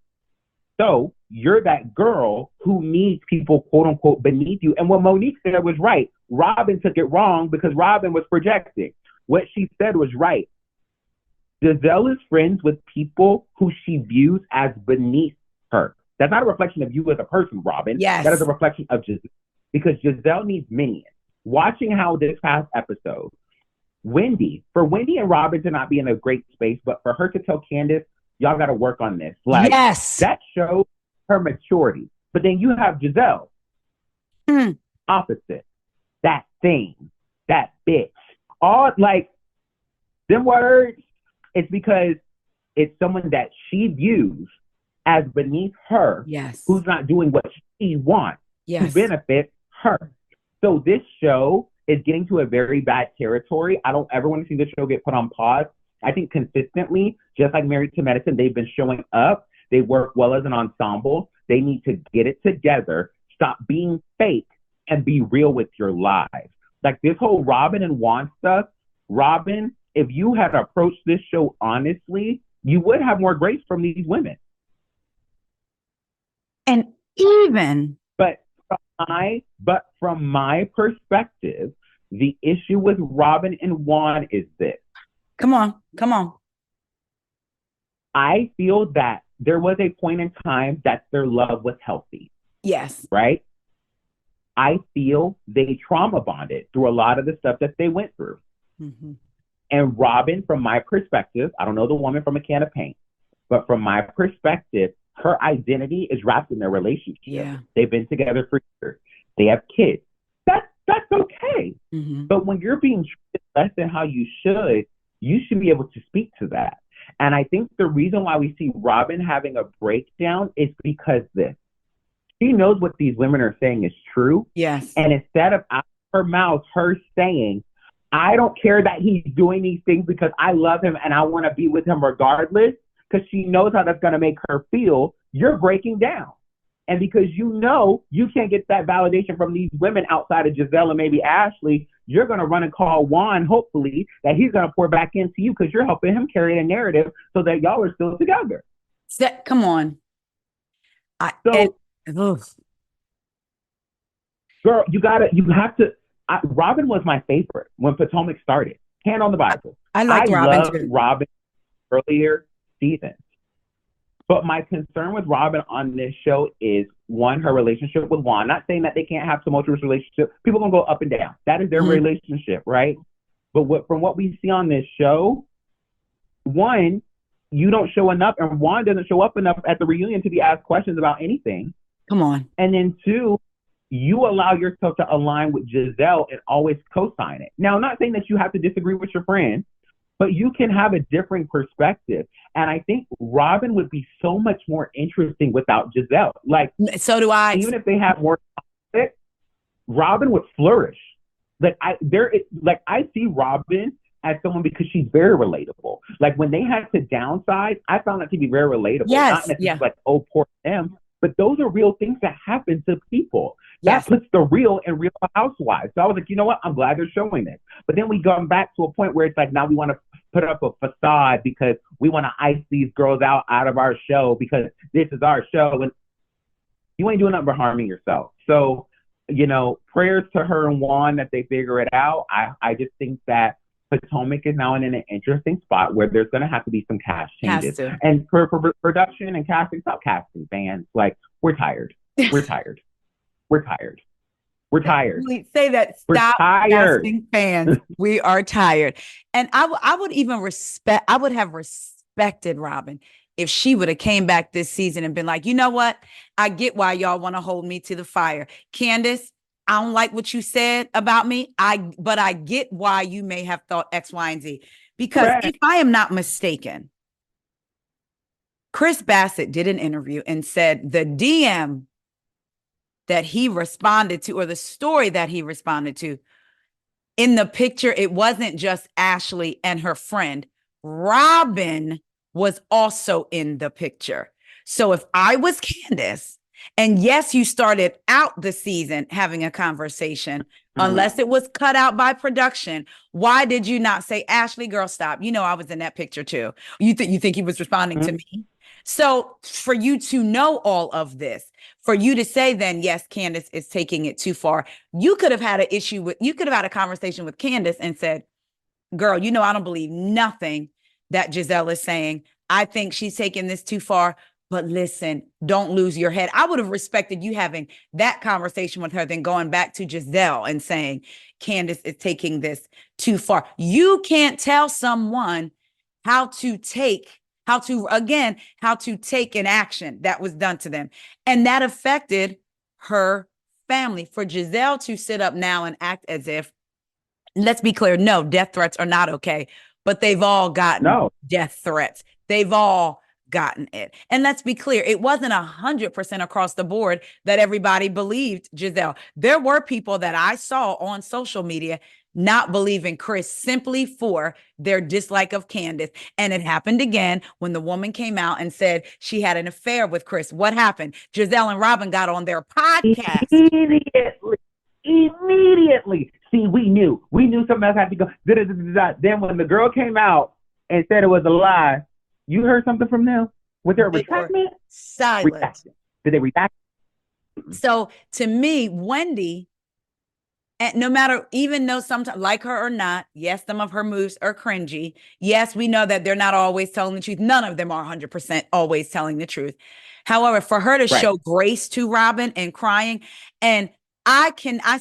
So you're that girl who needs people, quote unquote, beneath you. And what Monique said was right. Robin took it wrong because Robin was projecting. What she said was right. Giselle is friends with people who she views as beneath her. That's not a reflection of you as a person, Robin. Yes. That is a reflection of Giselle. Because Giselle needs minions. Watching how this past episode, for Wendy and Robin to not be in a great space, but for her to tell Candace, y'all got to work on this. Like, yes. That shows her maturity. But then you have Giselle, opposite. That thing, that bitch. All, like, them words, it's because it's someone that she views as beneath her, yes, who's not doing what she wants to benefit her. So this show is getting to a very bad territory. I don't ever want to see this show get put on pause. I think consistently, just like Married to Medicine, they've been showing up. They work well as an ensemble. They need to get it together, stop being fake, and be real with your lives. Like this whole Robin and Juan stuff, Robin, if you had approached this show honestly, you would have more grace from these women. And even... But from my perspective, the issue with Robin and Juan is this. Come on. I feel that there was a point in time that their love was healthy. Yes. Right? I feel they trauma bonded through a lot of the stuff that they went through. Mm-hmm. And Robin, from my perspective, I don't know the woman from a can of paint, but from my perspective, her identity is wrapped in their relationship. Yeah. They've been together for years. They have kids. That's okay. Mm-hmm. But when you're being treated less than how you should be able to speak to that. And I think the reason why we see Robin having a breakdown is because she knows what these women are saying is true. Yes. And instead of out of her mouth, her saying, I don't care that he's doing these things because I love him and I want to be with him regardless, because she knows how that's going to make her feel, you're breaking down. And because you can't get that validation from these women outside of Giselle and maybe Ashley, you're going to run and call Juan, hopefully, that he's going to pour back into you because you're helping him carry a narrative so that y'all are still together. Come on. Girl, you have to. Robin was my favorite when Potomac started. Hand on the Bible. I loved Robin earlier seasons. But my concern with Robin on this show is, one, her relationship with Juan. Not saying that they can't have tumultuous relationships. People gonna go up and down. That is their relationship, right? But from what we see on this show, one, you don't show enough, and Juan doesn't show up enough at the reunion to be asked questions about anything. Come on. And then two, you allow yourself to align with Giselle and always co-sign it. Now, I'm not saying that you have to disagree with your friend, but you can have a different perspective. And I think Robin would be so much more interesting without Giselle. Like, so do I. Even if they have more conflict, Robin would flourish. I see Robin as someone because she's very relatable. Like when they had to downsize, I found that to be very relatable. Yes. Not necessarily like, oh, poor them, but those are real things that happen to people. That Yes. puts the real in Real Housewives. So I was like, you know what? I'm glad they're showing this. But then we come back to a point where it's like now we want to put up a facade because we want to ice these girls out of our show because this is our show, and you ain't doing nothing but harming yourself. So, prayers to her and Juan that they figure it out. I just think that Potomac is now in an interesting spot where there's going to have to be some cast changes. And for production and casting, stop casting fans. Like, we're tired. We're tired. We're tired. We're tired. We say that. Stop casting fans. We are tired. And I would have respected Robin if she would have came back this season and been like, you know what? I get why y'all want to hold me to the fire. Candace, I don't like what you said about me. But I get why you may have thought X, Y, and Z. Because if I am not mistaken, Chris Bassett did an interview and said the DM that he responded to, or the story that he responded to, in the picture, it wasn't just Ashley and her friend. Robin was also in the picture. So if I was Candace, and yes, you started out the season having a conversation, unless it was cut out by production, why did you not say, Ashley, girl, stop? I was in that picture too. You think he was responding to me? So for you to know all of this, for you to say then, yes, Candace is taking it too far, you could have had a conversation with Candace and said, girl, I don't believe nothing that Giselle is saying. I think she's taking this too far, but listen, don't lose your head. I would have respected you having that conversation with her than going back to Giselle and saying, Candace is taking this too far. You can't tell someone how to take an action that was done to them. And that affected her family. For Giselle to sit up now and act as if, let's be clear, no, death threats are not okay, but they've all gotten death threats. They've all gotten it. And let's be clear, it wasn't 100% across the board that everybody believed Giselle. There were people that I saw on social media not believing Chris simply for their dislike of Candace. And it happened again when the woman came out and said she had an affair with Chris. What happened? Giselle and Robin got on their podcast. Immediately. See, we knew something else had to go. Then when the girl came out and said it was a lie, you heard something from them? Was there a retraction? Silent. Did they retract? So to me, Wendy, and no matter, even though sometimes, like her or not, yes, some of her moves are cringy. Yes, we know that they're not always telling the truth. None of them are 100% always telling the truth. However, for her to show grace to Robin and crying, and I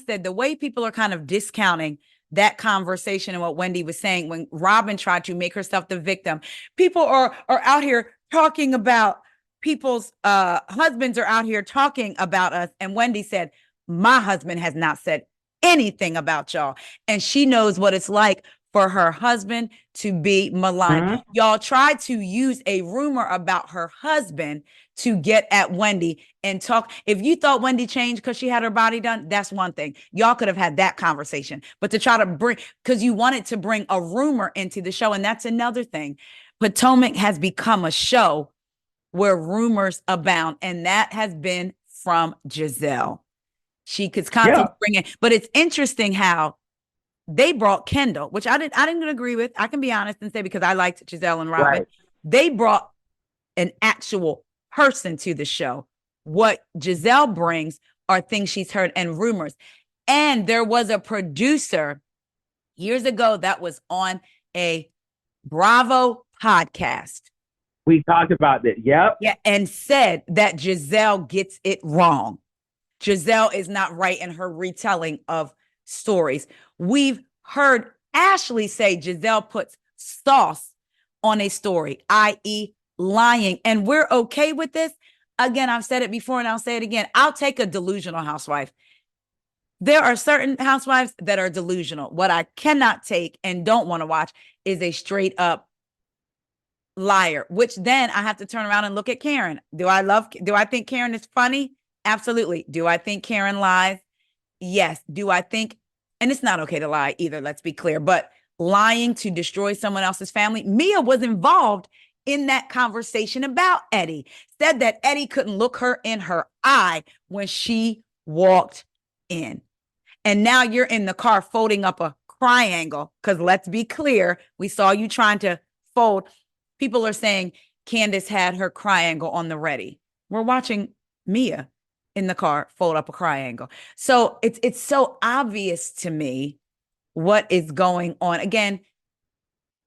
said the way people are kind of discounting that conversation and what Wendy was saying when Robin tried to make herself the victim. People are out here talking about people's husbands are out here talking about us. And Wendy said, my husband has not said anything about y'all. And she knows what it's like for her husband to be maligned. Y'all tried to use a rumor about her husband to get at Wendy and talk. If you thought Wendy changed because she had her body done, that's one thing. Y'all could have had that conversation. But to try to because you wanted to bring a rumor into the show, and that's another thing. Potomac has become a show where rumors abound, and that has been from Giselle. She could constantly bring it. But it's interesting how they brought Kendall, which I didn't agree with. I can be honest and say, because I liked Giselle and Robin. They brought an actual person to the show. What Giselle brings are things she's heard and rumors. And there was a producer years ago that was on a Bravo podcast. We talked about that. Yep. Yeah. And said that Giselle gets it wrong. Giselle is not right in her retelling of stories. We've heard Ashley say Giselle puts sauce on a story, i.e. lying. And we're okay with this. Again, I've said it before and I'll say it again. I'll take a delusional housewife. There are certain housewives that are delusional. What I cannot take and don't want to watch is a straight up liar, which then I have to turn around and look at Karen. Do I think Karen is funny? Absolutely. Do I think Karen lies? Yes. Do I think, and it's not okay to lie either, let's be clear, but lying to destroy someone else's family. Mia was involved in that conversation about Eddie, said that Eddie couldn't look her in her eye when she walked in. And now you're in the car folding up a triangle. Because let's be clear, we saw you trying to fold. People are saying Candace had her triangle on the ready. We're watching Mia in the car fold up a triangle. So it's so obvious to me what is going on. Again,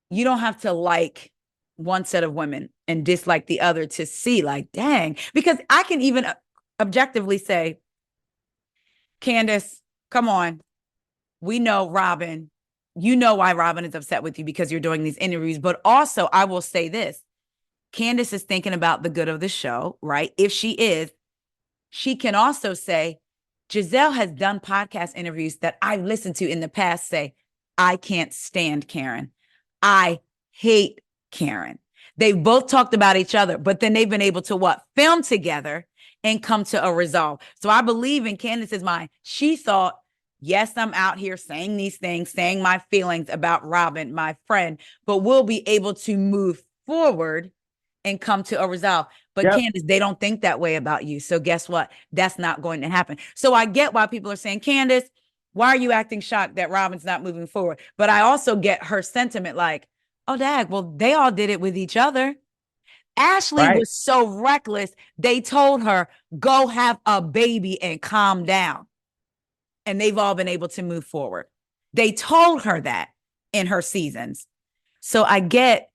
you don't have to like one set of women and dislike the other to see, like, dang, because I can even objectively say, Candace, come on. We know Robin. You know why Robin is upset with you because you're doing these interviews. But also, I will say this. Candace is thinking about the good of the show, right? If she is, she can also say, Giselle has done podcast interviews that I've listened to in the past say, I can't stand Karen. I hate Karen. They've both talked about each other, but then they've been able to what? Film together and come to a resolve. So I believe in Candace's mind. She thought, yes, I'm out here saying these things, saying my feelings about Robin, my friend, but we'll be able to move forward and come to a resolve. But Yep. Candace, they don't think that way about you. So guess what? That's not going to happen. So I get why people are saying, Candace, why are you acting shocked that Robin's not moving forward? But I also get her sentiment like, oh, dag, well, they all did it with each other. Ashley Right. was so reckless. They told her, go have a baby and calm down. And they've all been able to move forward. They told her that in her seasons. So I get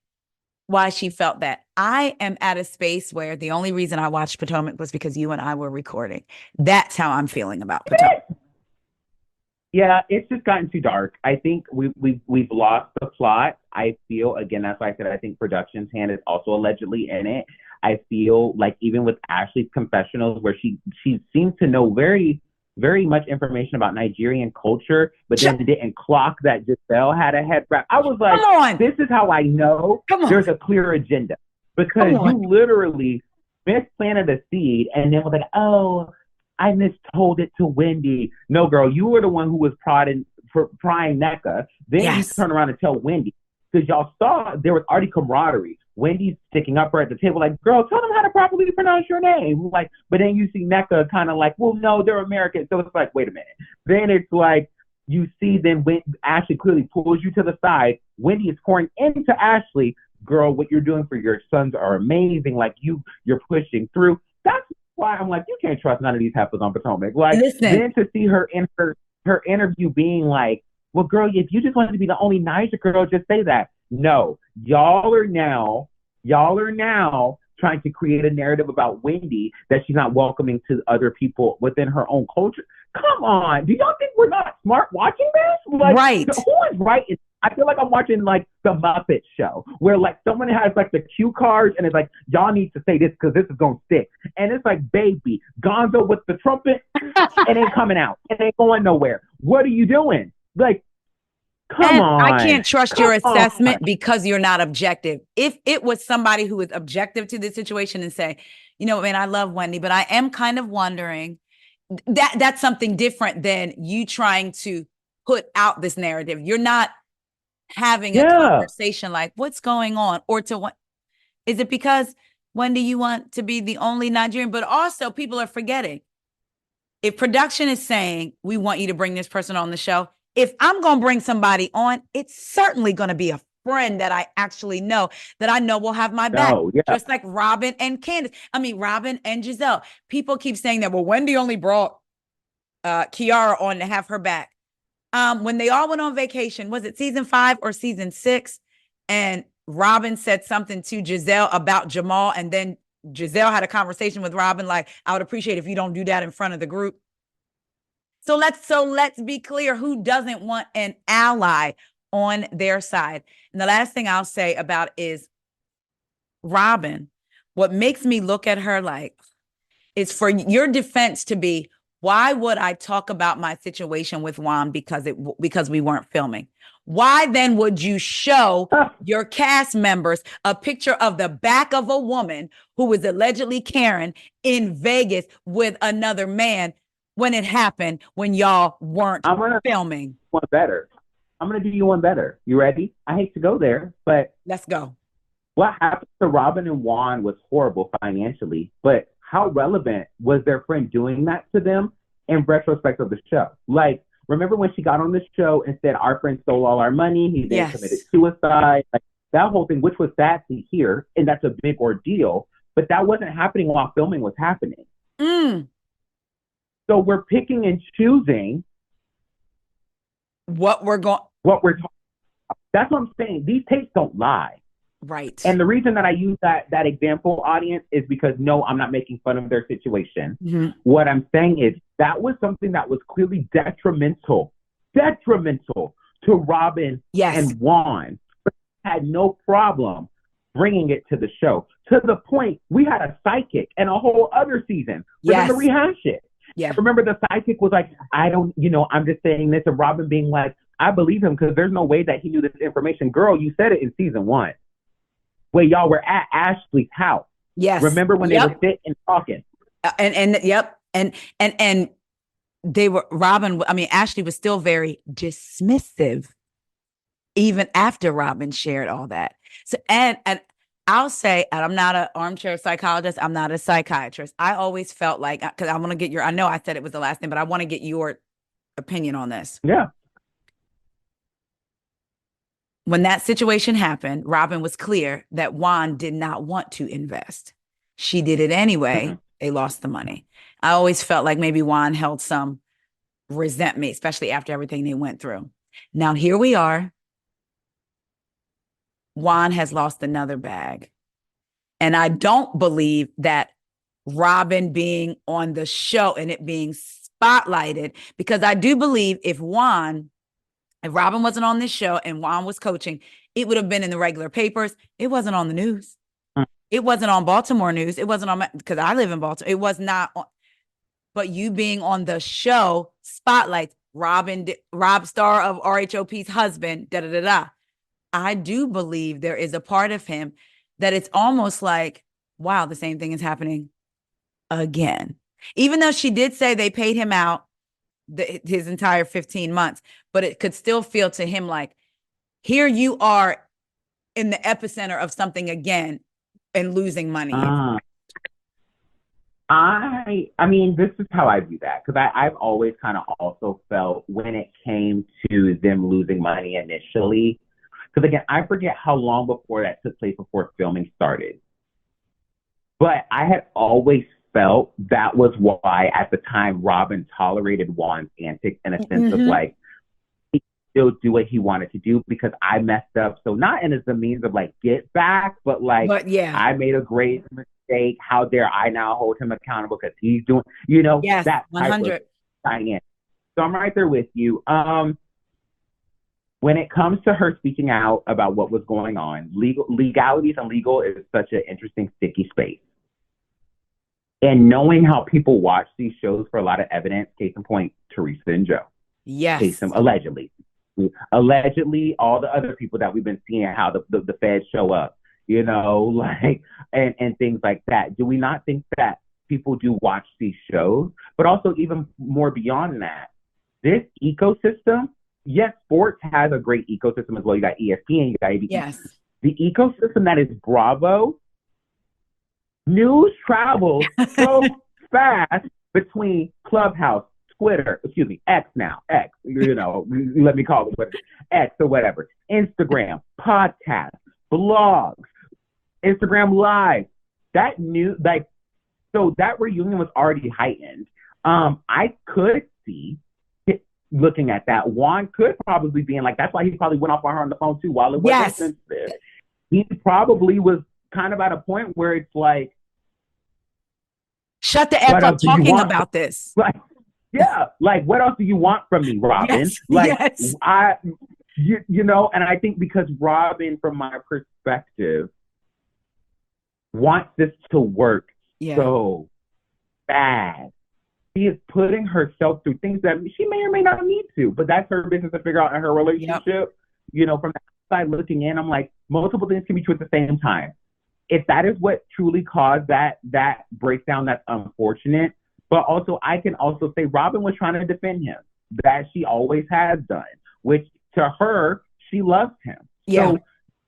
why she felt that. I am at a space where the only reason I watched Potomac was because you and I were recording. That's how I'm feeling about Potomac. Yeah, it's just gotten too dark. I think we've lost the plot. I feel, again, that's why I said I think production's hand is also allegedly in it. I feel like even with Ashley's confessionals, where she seems to know very, very much information about Nigerian culture, but then didn't clock that Giselle had a head wrap. I was like, this is how I know there's a clear agenda. Because you literally misplanted a seed and then was like, oh, I mistold it to Wendy. No, girl, you were the one who was prying NECA. Then you turn around and tell Wendy. Because y'all saw there was already camaraderie. Wendy's sticking up her at the table like, girl, tell them how to properly pronounce your name. Like, but then you see NECA kind of like, well, no, they're American. So it's like, wait a minute. Then it's like, you see then when Ashley clearly pulls you to the side. Wendy is pouring into Ashley, girl, what you're doing for your sons are amazing. Like, you're pushing through. That's why I'm like, you can't trust none of these heifers on Potomac. Like, then to see her in her interview being like, well, girl, if you just wanted to be the only Niger girl, just say that. No, y'all are now trying to create a narrative about Wendy that she's not welcoming to other people within her own culture. Come on. Do y'all think we're not smart watching this? Like, right. Who is right? I feel like I'm watching like the Muppet Show where like someone has like the cue cards and it's like, y'all need to say this because this is going to stick. And it's like, baby, Gonzo with the trumpet, it ain't coming out. It ain't going nowhere. What are you doing? Like, come on. I can't trust your assessment because you're not objective. If it was somebody who was objective to this situation and say, you know, man, I love Wendy, but I am kind of wondering that's something different than you trying to put out this narrative. You're not having a conversation like, what's going on? Or to what is it because Wendy, you want to be the only Nigerian? But also people are forgetting. If production is saying, we want you to bring this person on the show, if I'm going to bring somebody on, it's certainly going to be a friend that I actually know, that I know will have my back. Just like Robin and Candace. I mean, Robin and Giselle. People keep saying that, well, Wendy only brought Kiara on to have her back. When they all went on vacation, was it season 5 or season 6? And Robin said something to Giselle about Jamal. And then Giselle had a conversation with Robin, like, I would appreciate if you don't do that in front of the group. So let's be clear, who doesn't want an ally on their side? And the last thing I'll say about is Robin. What makes me look at her like is for your defense to be, why would I talk about my situation with Juan because we weren't filming? Why then would you show your cast members a picture of the back of a woman who was allegedly Karen in Vegas with another man when it happened when y'all weren't filming? One better. I'm going to do you one better. You ready? I hate to go there, but let's go. What happened to Robin and Juan was horrible financially, but how relevant was their friend doing that to them in retrospect of the show. Like, remember when she got on the show and said, our friend stole all our money, he then committed Yes. suicide, like that whole thing, which was sad to hear, and that's a big ordeal, but that wasn't happening while filming was happening. Mm. So we're picking and choosing What we're going, what we're talking. That's what I'm saying. These tapes don't lie. right. And the reason that I use that example, audience, is because no, I'm not making fun of their situation. Mm-hmm. What I'm saying is that was something that was clearly detrimental to Robin Yes. and Juan. But had no problem bringing it to the show, to the point we had a psychic and a whole other season for them to rehash it. Yeah. Remember, the psychic was like, I don't, I'm just saying this, and Robin being like, I believe him because there's no way that he knew this information. Girl, you said it in season 1. Where y'all were at Ashley's house. Yes. Remember when they were sitting and talking? And they were, Ashley was still very dismissive even after Robin shared all that. So, and I'll say, and I'm not an armchair psychologist, I'm not a psychiatrist. I always felt like, because I want to get I know I said it was the last name, but I want to get your opinion on this. Yeah. When that situation happened, Robin was clear that Juan did not want to invest. She did it anyway. Mm-hmm. They lost the money. I always felt like maybe Juan held some resentment, especially after everything they went through. Now, here we are. Juan has lost another bag. And I don't believe that Robin being on the show and it being spotlighted, because I do believe if Robin wasn't on this show and Juan was coaching, it would have been in the regular papers. It wasn't on the news. It wasn't on Baltimore news. It wasn't on, because I live in Baltimore. It was not on, but you being on the show spotlights Rob Starr of RHOP's husband, I do believe there is a part of him that it's almost like, wow, the same thing is happening again. Even though she did say they paid him out his entire 15 months, but it could still feel to him like, here you are in the epicenter of something again and losing money. I mean, this is how I view that, because I've always kind of also felt when it came to them losing money initially, because again, I forget how long before that took place before filming started, but I had always felt that was why at the time Robin tolerated Juan's antics in a sense of like, he still do what he wanted to do because I messed up. So not in as a means of like get back, but like, I made a great mistake. How dare I now hold him accountable because he's doing, yes, that 100. Dynamic. So I'm right there with you. When it comes to her speaking out about what was going on, legalities and legal is such an interesting, sticky space. And knowing how people watch these shows for a lot of evidence, case in point, Teresa and Joe. Yes. Allegedly, all the other people that we've been seeing, how the feds show up, and things like that. Do we not think that people do watch these shows? But also even more beyond that, this ecosystem, yes, sports has a great ecosystem as well. You got ESPN, you got ABC. Yes. The ecosystem that is Bravo, news travels so fast between Clubhouse, Twitter, X now, X, let me call it X or whatever, Instagram, podcasts, blogs, Instagram Live. That so that reunion was already heightened. I could see, looking at that, Juan could probably be in, like, that's why he probably went off on her on the phone too while it was sensitive. He probably was kind of at a point where it's like, shut the F up talking about this. Like, yeah, like, what else do you want from me, Robin? Yes, like, yes. And I think because Robin, from my perspective, wants this to work so bad. She is putting herself through things that she may or may not need to, but that's her business to figure out in her relationship. From the outside looking in, I'm like, multiple things can be true at the same time. If that is what truly caused that breakdown, that's unfortunate. But also, I can also say Robin was trying to defend him, that she always has done, which to her, she loves him. Yeah. So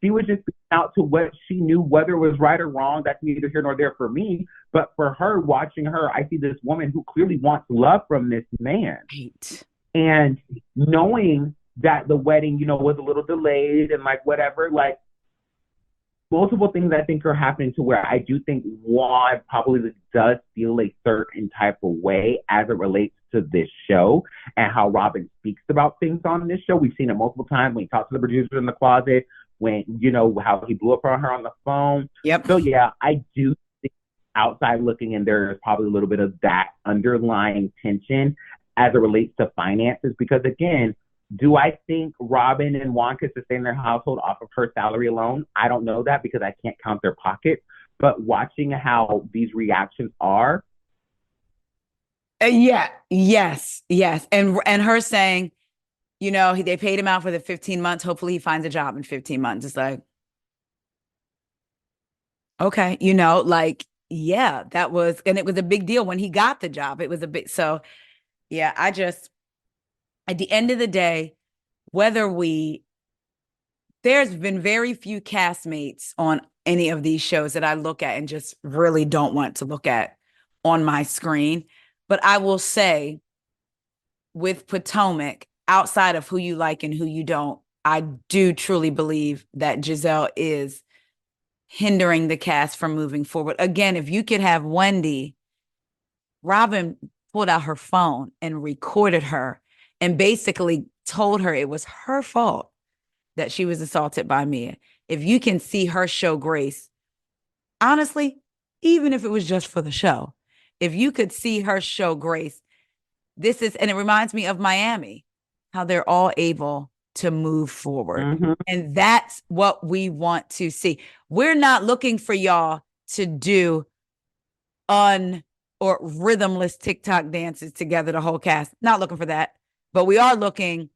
She was just out to what she knew, whether it was right or wrong. That's neither here nor there for me. But for her, watching her, I see this woman who clearly wants love from this man. Right. And knowing that the wedding, was a little delayed and like whatever, like multiple things I think are happening to where I do think Juan probably does feel a certain type of way as it relates to this show and how Robin speaks about things on this show. We've seen it multiple times when he talks to the producer in the closet, when, how he blew up on her on the phone. Yep. So yeah, I do think outside looking in, there's probably a little bit of that underlying tension as it relates to finances, because again, do I think Robin and Juan could sustain their household off of her salary alone? I don't know that because I can't count their pockets. But watching how these reactions are. Yeah. Yes. Yes. And her saying, they paid him out for the 15 months. Hopefully he finds a job in 15 months. It's like, okay, yeah, that was, and it was a big deal when he got the job. It was a big, so yeah, at the end of the day, there's been very few castmates on any of these shows that I look at and just really don't want to look at on my screen. But I will say with Potomac, outside of who you like and who you don't, I do truly believe that Giselle is hindering the cast from moving forward. Again, if you could have Wendy, Robin pulled out her phone and recorded her and basically told her it was her fault that she was assaulted by Mia. If you can see her show grace, honestly, even if it was just for the show, if you could see her show grace, and it reminds me of Miami, how they're all able to move forward. Mm-hmm. And that's what we want to see. We're not looking for y'all to do or rhythmless TikTok dances together, the whole cast. Not looking for that. But we are looking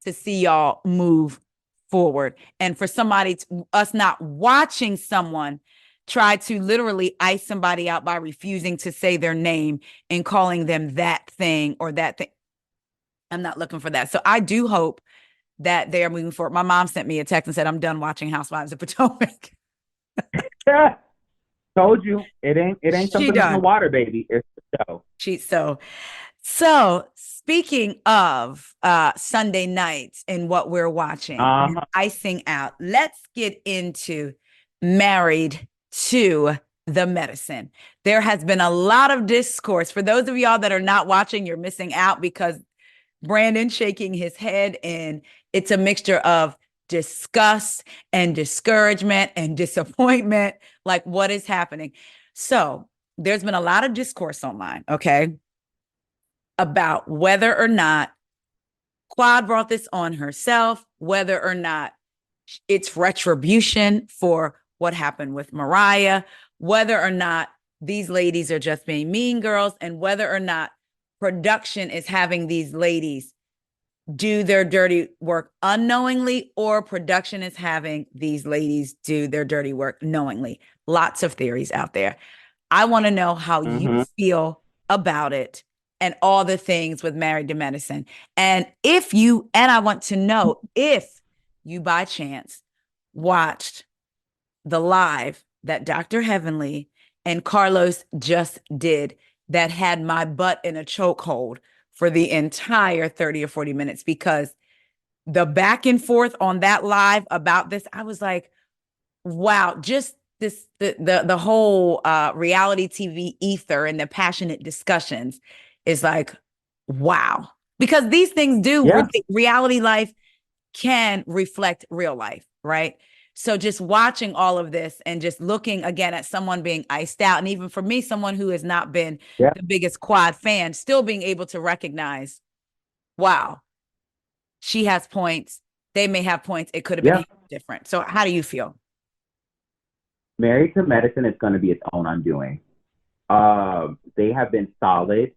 to see y'all move forward. And for us not watching someone try to literally ice somebody out by refusing to say their name and calling them that thing or that thing. I'm not looking for that. So I do hope that they are moving forward. My mom sent me a text and said, I'm done watching Housewives of Potomac. Told you, it ain't something in the water, baby. It's the show. So speaking of Sunday nights and what we're watching, icing out, let's get into Married to the Medicine. There has been a lot of discourse. For those of y'all that are not watching, you're missing out because Brandon shaking his head, and it's a mixture of disgust and discouragement and disappointment. Like, what is happening? So there's been a lot of discourse online, okay, about whether or not Quad brought this on herself, whether or not it's retribution for what happened with Mariah, whether or not these ladies are just being mean girls, and whether or not production is having these ladies do their dirty work unknowingly, or production is having these ladies do their dirty work knowingly. Lots of theories out there. I want to know how you feel about it and all the things with Married to Medicine. And I want to know if you by chance watched the live that Dr. Heavenly and Carlos just did that had my butt in a chokehold for the entire 30 or 40 minutes, because the back and forth on that live about this, I was like, wow, just the whole reality TV ether and the passionate discussions is like, wow. Because these things reality life can reflect real life, right? So just watching all of this and just looking again at someone being iced out, and even for me, someone who has not been the biggest Quad fan, still being able to recognize, wow, she has points. They may have points. It could have been different. So how do you feel? Married to Medicine is going to be its own undoing. They have been solid.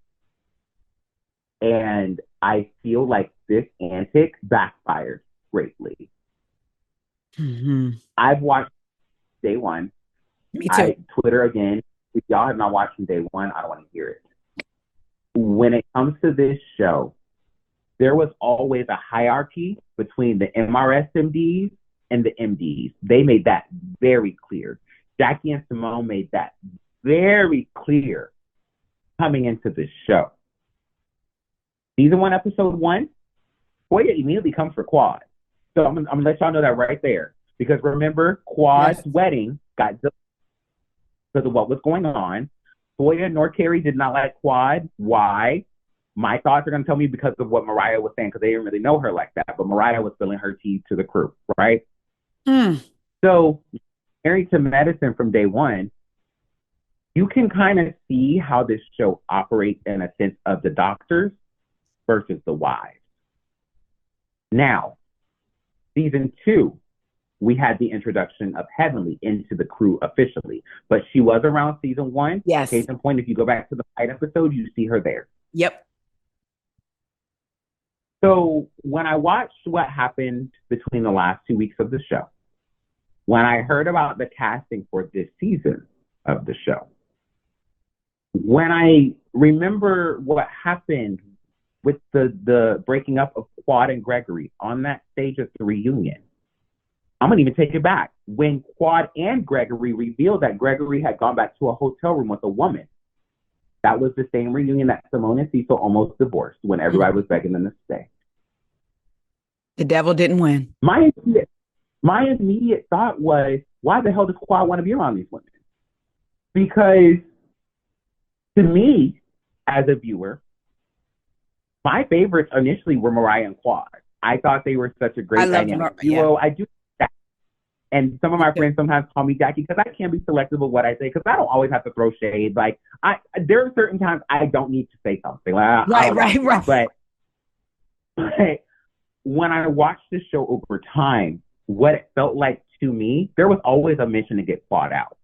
And I feel like this antic backfired greatly. I've watched day one. Me too. Twitter again. If y'all have not watched from day one, I don't want to hear it. When it comes to this show, there was always a hierarchy between the MRSMDs and the MDs. They made that very clear. Jackie and Simone made that very clear coming into this show. Season 1, episode 1, Toya immediately comes for Quad. So I'm gonna let y'all know that right there. Because remember, Quad's wedding got delayed because of what was going on. Toya nor Carrie did not like Quad. Why? My thoughts are going to tell me because of what Mariah was saying, because they didn't really know her like that. But Mariah was spilling her tea to the crew, right? So, Married to Medicine from day one, you can kind of see how this show operates in a sense of the doctors versus the wives. Now, season 2, we had the introduction of Heavenly into the crew officially. But she was around season 1. Yes. Case in point, if you go back to the fight episode, you see her there. Yep. So when I watched what happened between the last 2 weeks of the show, when I heard about the casting for this season of the show, when I remember what happened with the breaking up of Quad and Gregory on that stage of the reunion, I'm going to even take it back. When Quad and Gregory revealed that Gregory had gone back to a hotel room with a woman, that was the same reunion that Simone and Cecil almost divorced when everybody was begging them to stay. The devil didn't win. My immediate thought was, why the hell does Quad want to be around these women? Because to me, as a viewer, my favorites initially were Mariah and Quad. I thought they were such a great dynamic duo. I do. And some of my friends sometimes call me Jackie because I can be selective of what I say because I don't always have to throw shade. Like there are certain times I don't need to say something. Like, right. But when I watched this show over time, what it felt like to me, there was always a mission to get Quad out.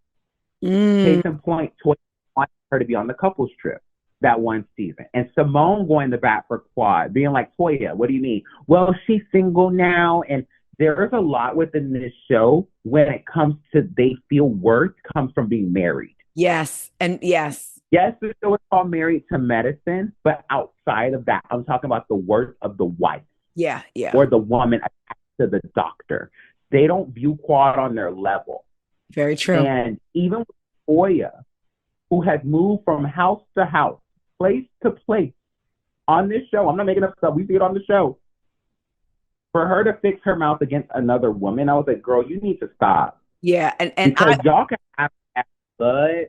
Case in point, Toya wanted her to be on the couples trip that one season. And Simone going to bat for Quad, being like, Toya, what do you mean? Well, she's single now, and there's a lot within this show when it comes to they feel worth comes from being married. Yes. And yes. Yes, the show is called Married to Medicine, but outside of that, I'm talking about the worth of the wife. Yeah. Or the woman attached to the doctor. They don't view Quad on their level. Very true. And even with Toya, who has moved from house to house, place to place on this show, I'm not making up stuff, we see it on the show. For her to fix her mouth against another woman, I was like, girl, you need to stop. Yeah, and because y'all can have blood,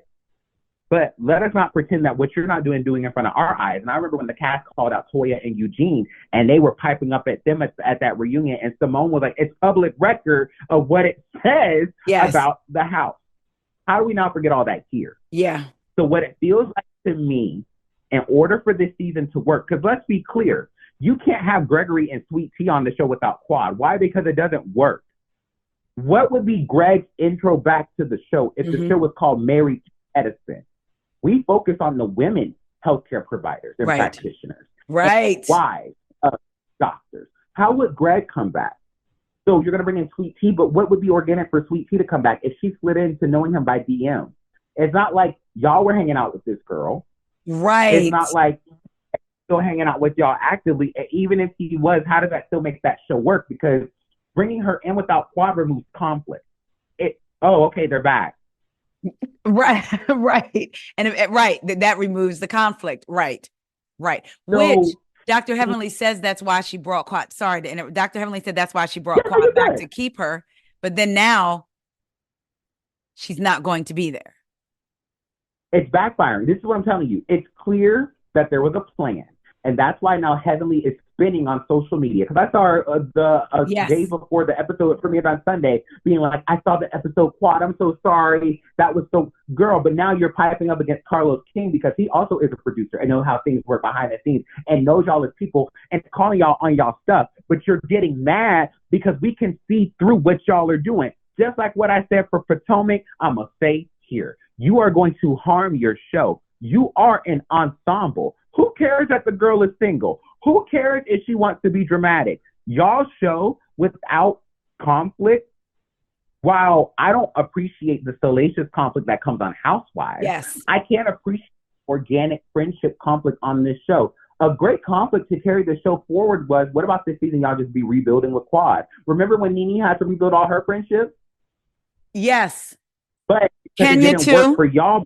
but let us not pretend that what you're not doing in front of our eyes. And I remember when the cast called out Toya and Eugene, and they were piping up at them at that reunion, and Simone was like, it's public record of what it says about the house. How do we not forget all that here? Yeah. So what it feels like to me, in order for this season to work, because let's be clear, you can't have Gregory and Sweet Tea on the show without Quad. Why? Because it doesn't work. What would be Greg's intro back to the show if the show was called Married to Medicine? We focus on the women healthcare providers and practitioners. Right. Wives of doctors. How would Greg come back? So you're going to bring in Sweet Tea, but what would be organic for Sweet Tea to come back if she slid into knowing him by DM? It's not like y'all were hanging out with this girl. Right. It's not like still hanging out with y'all actively. Even if he was, how does that still make that show work? Because bringing her in without Quad removes conflict. Okay, they're back. Right. And that removes the conflict. Right. So, which Dr. Heavenly says that's why she brought Quad. Sorry to interrupt. Dr. Heavenly said that's why she brought Quad back to keep her. But then now she's not going to be there. It's backfiring. This is what I'm telling you. It's clear that there was a plan. And that's why now Heavenly is spinning on social media. Because I saw her days before the episode premiered on Sunday being like, I saw the episode, Quad, I'm so sorry. That was so, girl. But now you're piping up against Carlos King because he also is a producer and knows how things work behind the scenes and knows y'all as people and calling y'all on y'all stuff. But you're getting mad because we can see through what y'all are doing. Just like what I said for Potomac, I'm going to say here. You are going to harm your show. You are an ensemble. Who cares that the girl is single? Who cares if she wants to be dramatic? Y'all show without conflict. While I don't appreciate the salacious conflict that comes on Housewives, yes, I can't appreciate organic friendship conflict on this show. a great conflict to carry the show forward was, what about this season y'all just be rebuilding with Quad? Remember when Nene had to rebuild all her friendships? Yes. But because it Kenya didn't work too. for y'all,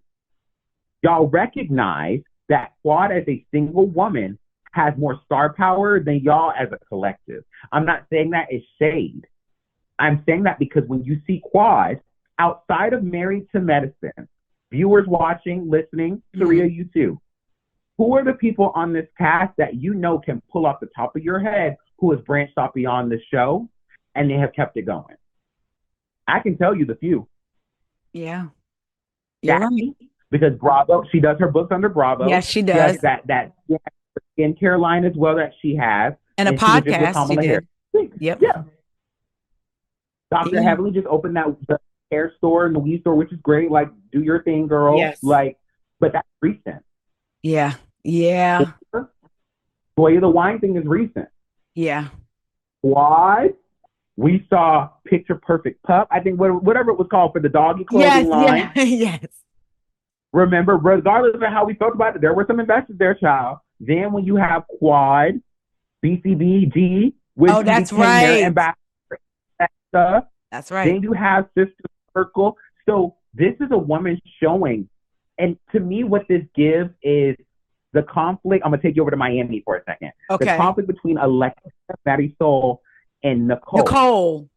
y'all recognize that Quad as a single woman has more star power than y'all as a collective. I'm not saying that is shade. I'm saying that because when you see Quad outside of Married to Medicine, viewers watching, listening, Saria, you too, who are the people on this cast that you know can pull off the top of your head who has branched off beyond the show and they have kept it going? I can tell you the few. Yeah. You're Jackie, right. because Bravo, she does her books under Bravo. Yes, she She has does. that skincare line as well that she has. And a And she was just with podcast she Kamala Harris. did. Yep. Yeah. Dr. Yeah. Heavenly just opened the hair store and the weed store, which is great. Like, do your thing, girl. Yes. Like, but that's recent. Yeah. Yeah. Toya the Wine thing is recent. Yeah. Why? We saw Picture Perfect Pup. I think whatever it was called for the doggy clothing line. Yeah. Yes. Remember, regardless of how we felt about it, there were some investors there, child. Then when you have Quad, BCBG, which that's became their right. ambassador, that stuff. That's right. Then you have Sister Circle. So this is a woman showing. And to me, what this gives is the conflict. I'm going to take you over to Miami for a second. Okay. The conflict between Alexa, Marisol, and Nicole.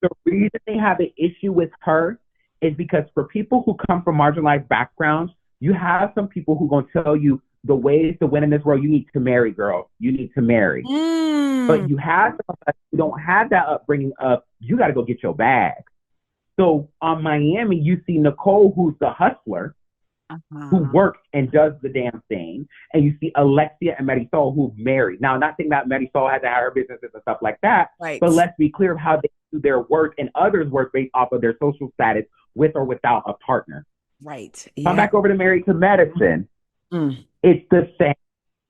The reason they have an issue with her is because for people who come from marginalized backgrounds, you have some people who are going to tell you the ways to win in this world, you need to marry, girl. You need to marry. But you have some of us who don't have that upbringing of, you got to go get your bag. So on Miami, you see Nicole, who's the hustler, who works and does the damn thing. And you see Alexia and Marisol, who've married. Now, not saying that Marisol had to have her businesses and stuff like that, but let's be clear of how they do their work and others' work based off of their social status with or without a partner. Right. Come back over to Married to Medicine. It's the same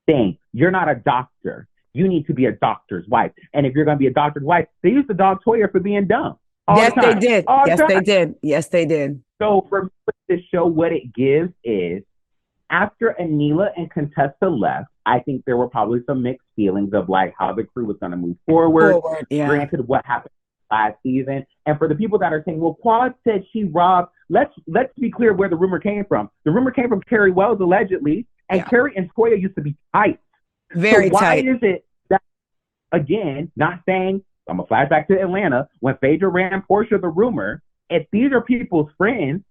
thing. You're not a doctor. You need to be a doctor's wife. And if you're going to be a doctor's wife, they used to dog Toya for being dumb. Yes, they did. Yes, they did. Yes, they did. So for this show, what it gives is, after Anila and Contessa left, I think there were probably some mixed feelings of like how the crew was going to move forward. Granted, what happened last season. And for the people that are saying, well, Quad said she robbed, let's be clear where the rumor came from. The rumor came from Carrie Wells, allegedly, and Carrie and Toya used to be tight. Very tight. Why is it that, again, not saying, I'm going to flash back to Atlanta, when Phaedra ran Portia the rumor, if these are people's friends,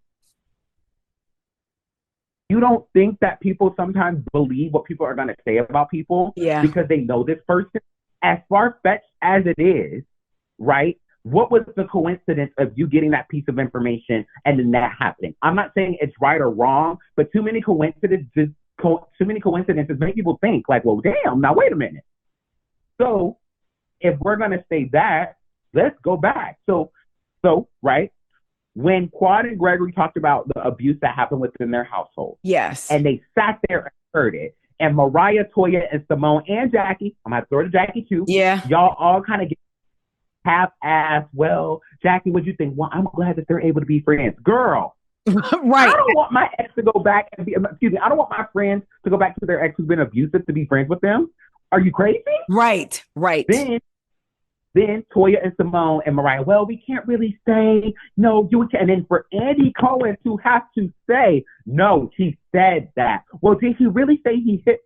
you don't think that people sometimes believe what people are going to say about people because they know this person? As far-fetched as it is, right? What was the coincidence of you getting that piece of information and then that happening? I'm not saying it's right or wrong, but too many coincidences make people think like, well, damn, now wait a minute. So if we're going to say that, let's go back. So, right, when Quad and Gregory talked about the abuse that happened within their household. Yes. And they sat there and heard it. And Mariah, Toya, and Simone, and Jackie, I'm going to throw to Jackie too. Yeah. Y'all all kind of get half-assed, well, Jackie, what'd you think? Well, I'm glad that they're able to be friends. Girl. Right. I don't want my ex to go back and be, I don't want my friends to go back to their ex who's been abusive to be friends with them. Are you crazy? Right. Then Toya and Simone and Mariah, well, we can't really say, no, you can. And then for Andy Cohen to have to say, no, he said that. Well, did he really say he hit?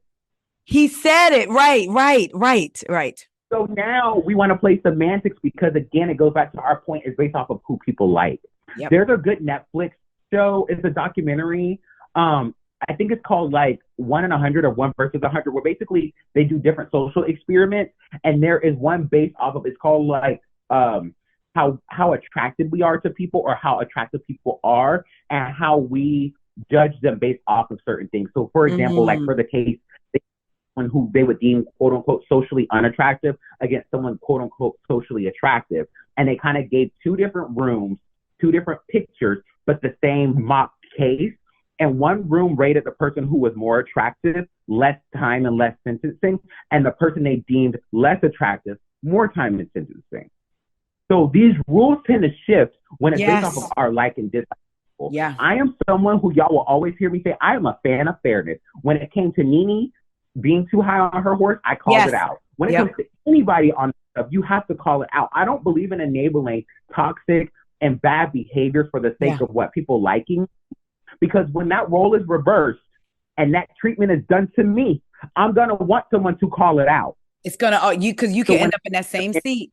He said it. Right. So now we want to play semantics because, again, it goes back to our point, is based off of who people like. Yep. There's a good Netflix show. It's a documentary. I think it's called like 1 in 100 or 1 versus 100, where basically they do different social experiments. And there is one based off of, it's called like how attracted we are to people, or how attractive people are, and how we judge them based off of certain things. So for example, like for the case, someone who they would deem quote unquote socially unattractive against someone quote unquote socially attractive. And they kind of gave 2 different rooms, 2 different pictures, but the same mock case. And one room rated the person who was more attractive, less time and less sentencing, and the person they deemed less attractive, more time and sentencing. So these rules tend to shift when it's based off of our like and dislike. Yeah. I am someone who y'all will always hear me say, I am a fan of fairness. When it came to Nene, being too high on her horse, I called it Yes. out. When it Yep. comes to anybody on stuff, you have to call it out. I don't believe in enabling toxic and bad behavior for the sake Yeah. of what people liking, because when that role is reversed and that treatment is done to me, I'm gonna want someone to call it out. It's gonna because you So can when end up in that same seat.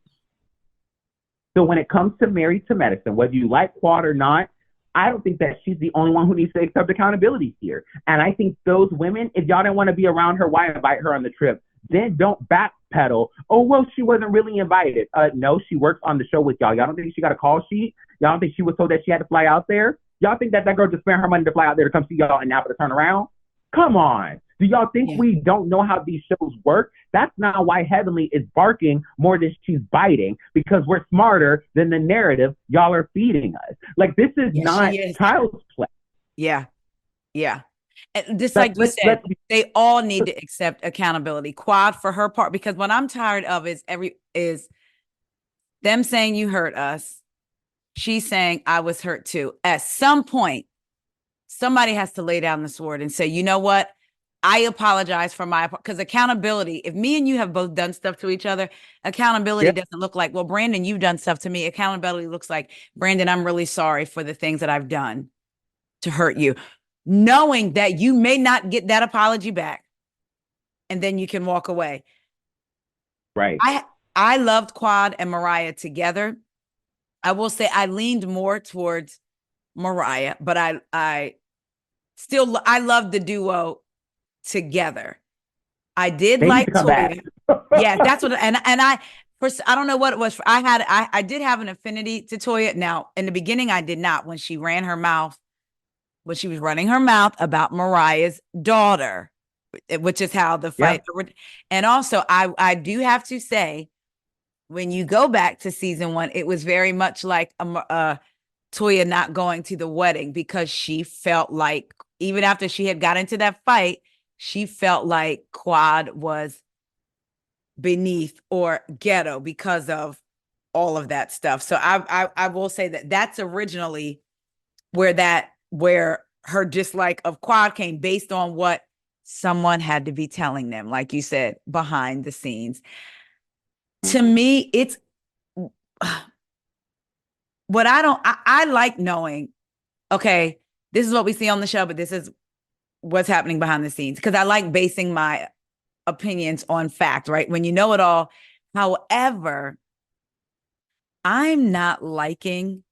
so when it comes to Married to Medicine, whether you like Quad or not, I don't think that she's the only one who needs to accept accountability here. And I think those women, if y'all didn't want to be around her, why invite her on the trip? Then don't backpedal. Oh, well, she wasn't really invited. No, she works on the show with y'all. Y'all don't think she got a call sheet? Y'all don't think she was told that she had to fly out there? Y'all think that girl just spent her money to fly out there to come see y'all and Napa to turn around? Come on. Do y'all think Yeah. we don't know how these shows work? That's not why Heavenly is barking more than she's biting, because we're smarter than the narrative y'all are feeding us. Like, this is Yeah, not she is. child's play. Yeah. Yeah. And just Let, like you let, said, let's be, they all need to accept accountability. Quad for her part, because what I'm tired of is them saying you hurt us. She's saying I was hurt too. At some point, somebody has to lay down the sword and say, you know what? I apologize for my, because accountability, if me and you have both done stuff to each other, accountability yeah, doesn't look like, well, Brandon, you've done stuff to me. Accountability looks like, Brandon, I'm really sorry for the things that I've done to hurt you, knowing that you may not get that apology back. And then you can walk away. right. I loved Quad and Mariah together. I will say I leaned more towards Mariah, but I still I love the duo together. I did They need like to come back. Toya. Yeah, that's what and I first I don't know what it was. I did have an affinity to Toya. Now, in the beginning I did not, when she ran her mouth, when she was running her mouth about Mariah's daughter, which is how the Yeah, fight. And also I do have to say, when you go back to season 1, it was very much like Toya not going to the wedding, because she felt like, even after she had got into that fight, she felt like Quad was beneath or ghetto because of all of that stuff. So I will say that that's originally where her dislike of Quad came, based on what someone had to be telling them, like you said, behind the scenes. To me, it's what I like knowing, okay, this is what we see on the show, but this is what's happening behind the scenes, because I like basing my opinions on fact, right? When you know it all. However, I'm not liking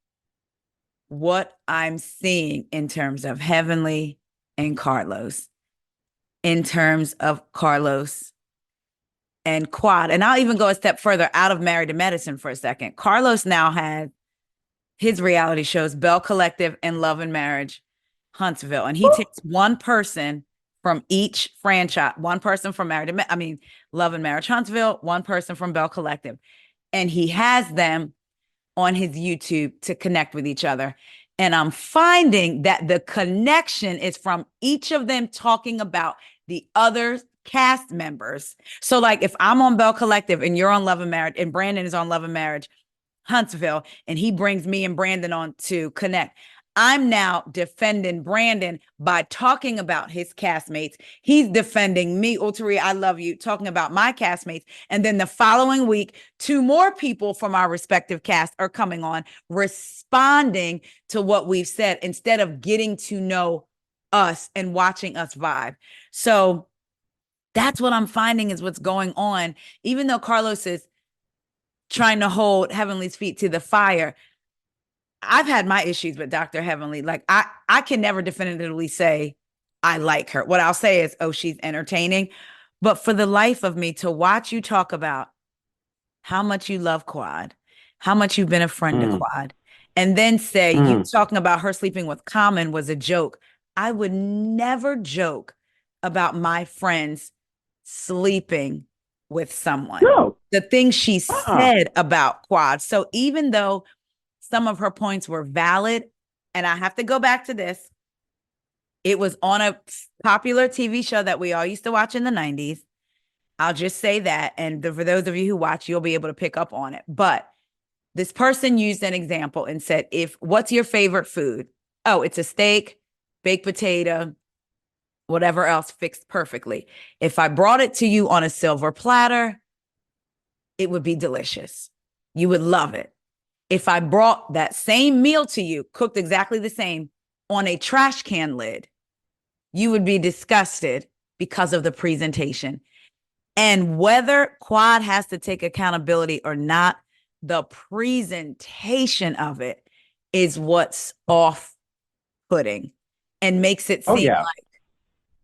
what I'm seeing in terms of Heavenly and Carlos, in terms of Carlos and Quad. And I'll even go a step further out of Married to Medicine for a second. Carlos now has his reality shows, Bell Collective and Love and Marriage Huntsville. And he takes one person from each franchise, one person from Love and Marriage Huntsville, one person from Bell Collective. And he has them on his YouTube to connect with each other. And I'm finding that the connection is from each of them talking about the other cast members. So, like, if I'm on Bell Collective and you're on Love and Marriage and Brandon is on Love and Marriage Huntsville, and he brings me and Brandon on to connect, I'm now defending Brandon by talking about his castmates. He's defending me, Ultari, I love you, talking about my castmates. And then the following week, 2 more people from our respective cast are coming on, responding to what we've said, instead of getting to know us and watching us vibe. So that's what I'm finding is what's going on. Even though Carlos is trying to hold Heavenly's feet to the fire, I've had my issues with Dr. Heavenly. Like, I can never definitively say I like her. What I'll say is, oh, she's entertaining. But for the life of me, to watch you talk about how much you love Quad, how much you've been a friend to Quad, and then say you talking about her sleeping with Common was a joke. I would never joke about my friends sleeping with someone. no, The things she said about Quad. So even though some of her points were valid, and I have to go back to this, it was on a popular TV show that we all used to watch in the 90s. I'll just say that. And for those of you who watch, you'll be able to pick up on it. But this person used an example and said, what's your favorite food? Oh, it's a steak, baked potato, whatever else fixed perfectly. If I brought it to you on a silver platter, it would be delicious. You would love it. If I brought that same meal to you, cooked exactly the same, on a trash can lid, you would be disgusted because of the presentation. And whether Quad has to take accountability or not, the presentation of it is what's off-putting and makes it seem like,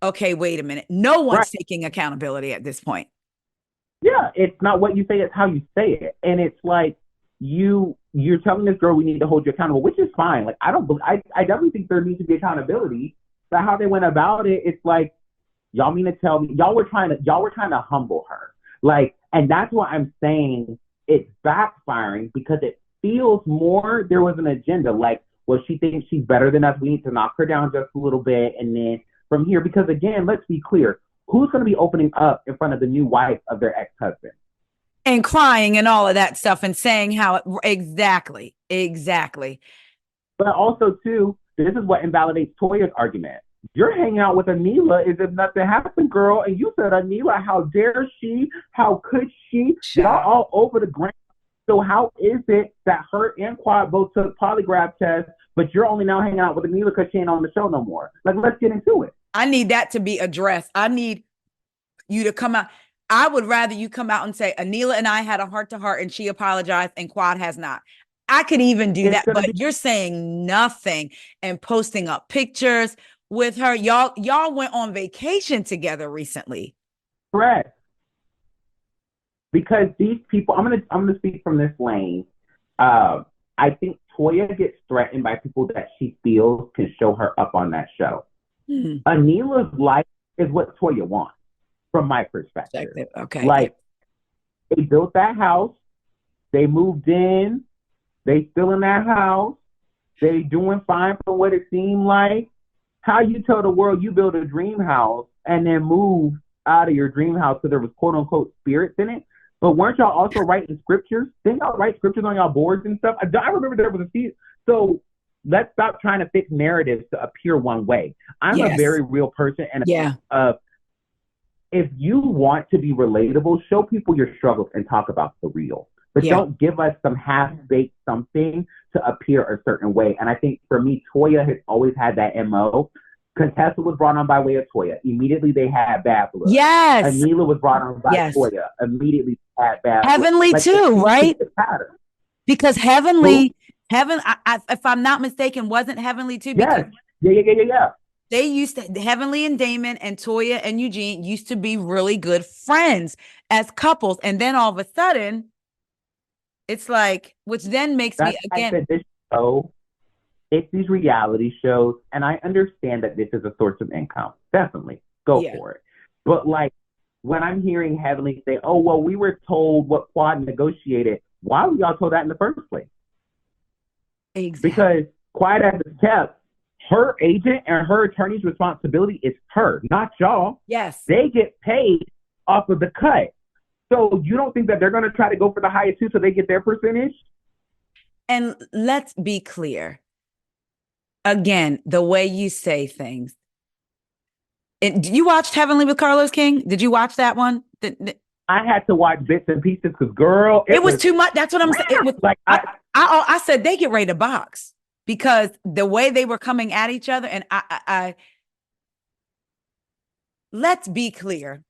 okay, wait a minute. No one's taking accountability at this point. Yeah, it's not what you say, it's how you say it. And it's like you're telling this girl we need to hold you accountable, which is fine. Like I definitely think there needs to be accountability. But how they went about it, it's like, y'all mean to tell me y'all were trying to humble her. Like, and that's why I'm saying it's backfiring, because it feels more there was an agenda. Like, well, she thinks she's better than us. We need to knock her down just a little bit. And then from here, because again, let's be clear, who's going to be opening up in front of the new wife of their ex-husband? And crying and all of that stuff and saying how exactly. But also, too, this is what invalidates Toya's argument. You're hanging out with Anila as if nothing happened, girl. And you said, Anila, how dare she? How could she? Y'all all over the ground. So how is it that her and Quad both took polygraph tests, but you're only now hanging out with Anila because she ain't on the show no more? Like, let's get into it. I need that to be addressed. I need you to come out. I would rather you come out and say, Anila and I had a heart-to-heart and she apologized and Quad has not. I could even do that, but you're saying nothing and posting up pictures with her. Y'all went on vacation together recently. Correct. Because these people, I'm gonna speak from this lane. I think Toya gets threatened by people that she feels can show her up on that show. Anila's life is what Toya wants, from my perspective. Okay. Like, they built that house, they moved in, they still in that house, they doing fine for what it seemed like. How you tell the world you build a dream house and then move out of your dream house because there was quote unquote spirits in it? But weren't y'all also writing scriptures? Didn't y'all write scriptures on y'all boards and stuff? I remember there was a few. So let's stop trying to fix narratives to appear one way. I'm a very real person, and if you want to be relatable, show people your struggles and talk about the real. But don't give us some half-baked something to appear a certain way. And I think for me, Toya has always had that MO. Contessa was brought on by way of Toya. Immediately they had bad blood. Yes. Anila was brought on by Toya. Immediately had bad Heavenly blood. too, right? Because Heavenly, if I'm not mistaken, wasn't Heavenly too? Because yeah. They used to, Heavenly and Damon and Toya and Eugene used to be really good friends as couples. And then all of a sudden, it's like, which then makes me again. This show, it's these reality shows, and I understand that this is a source of income. Definitely go for it. But like, when I'm hearing Heavenly say, oh, well, we were told what Quad negotiated, why were y'all told that in the first place? Exactly. Because Quad has kept her agent and her attorney's responsibility is her, not y'all. Yes. They get paid off of the cut. So you don't think that they're going to try to go for the highest too so they get their percentage? And let's be clear. Again, the way you say things. You watched Heavenly with Carlos King? Did you watch that one? I had to watch bits and pieces because, girl, it was too much. That's what I'm saying. It was like I said they get ready to box because the way they were coming at each other. And I let's be clear.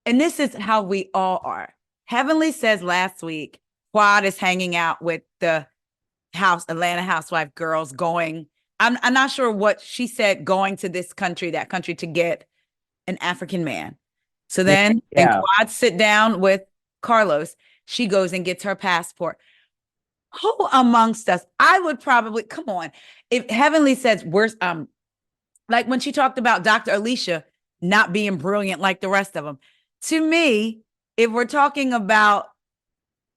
And this is how we all are. Heavenly says last week, Quad is hanging out with the Atlanta housewife girls going. I'm not sure what she said, going to this country, that country to get an African man. So then Quad sit down with Carlos. She goes and gets her passport. Who amongst us? I would probably, come on. If Heavenly says, where's, like when she talked about Dr. Alicia not being brilliant like the rest of them. To me, if we're talking about,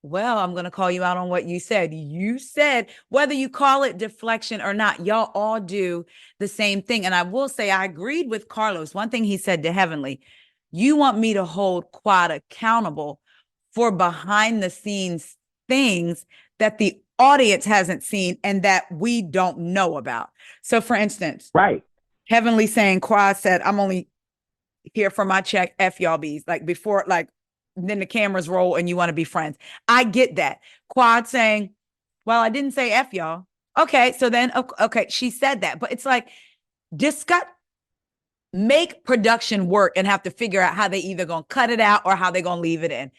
well, I'm going to call you out on what you said. You said, whether you call it deflection or not, y'all all do the same thing. And I will say, I agreed with Carlos. One thing he said to Heavenly, you want me to hold Quad accountable for behind the scenes things that the audience hasn't seen and that we don't know about. So for instance, Heavenly saying, Quad said, I'm only here for my check. F y'all bees. Like before, like then the cameras roll and you want to be friends. I get that. Quad saying, well, I didn't say F y'all. Okay. So then, okay, she said that, but it's like, discuss, make production work and have to figure out how they either gonna cut it out or how they gonna leave it in.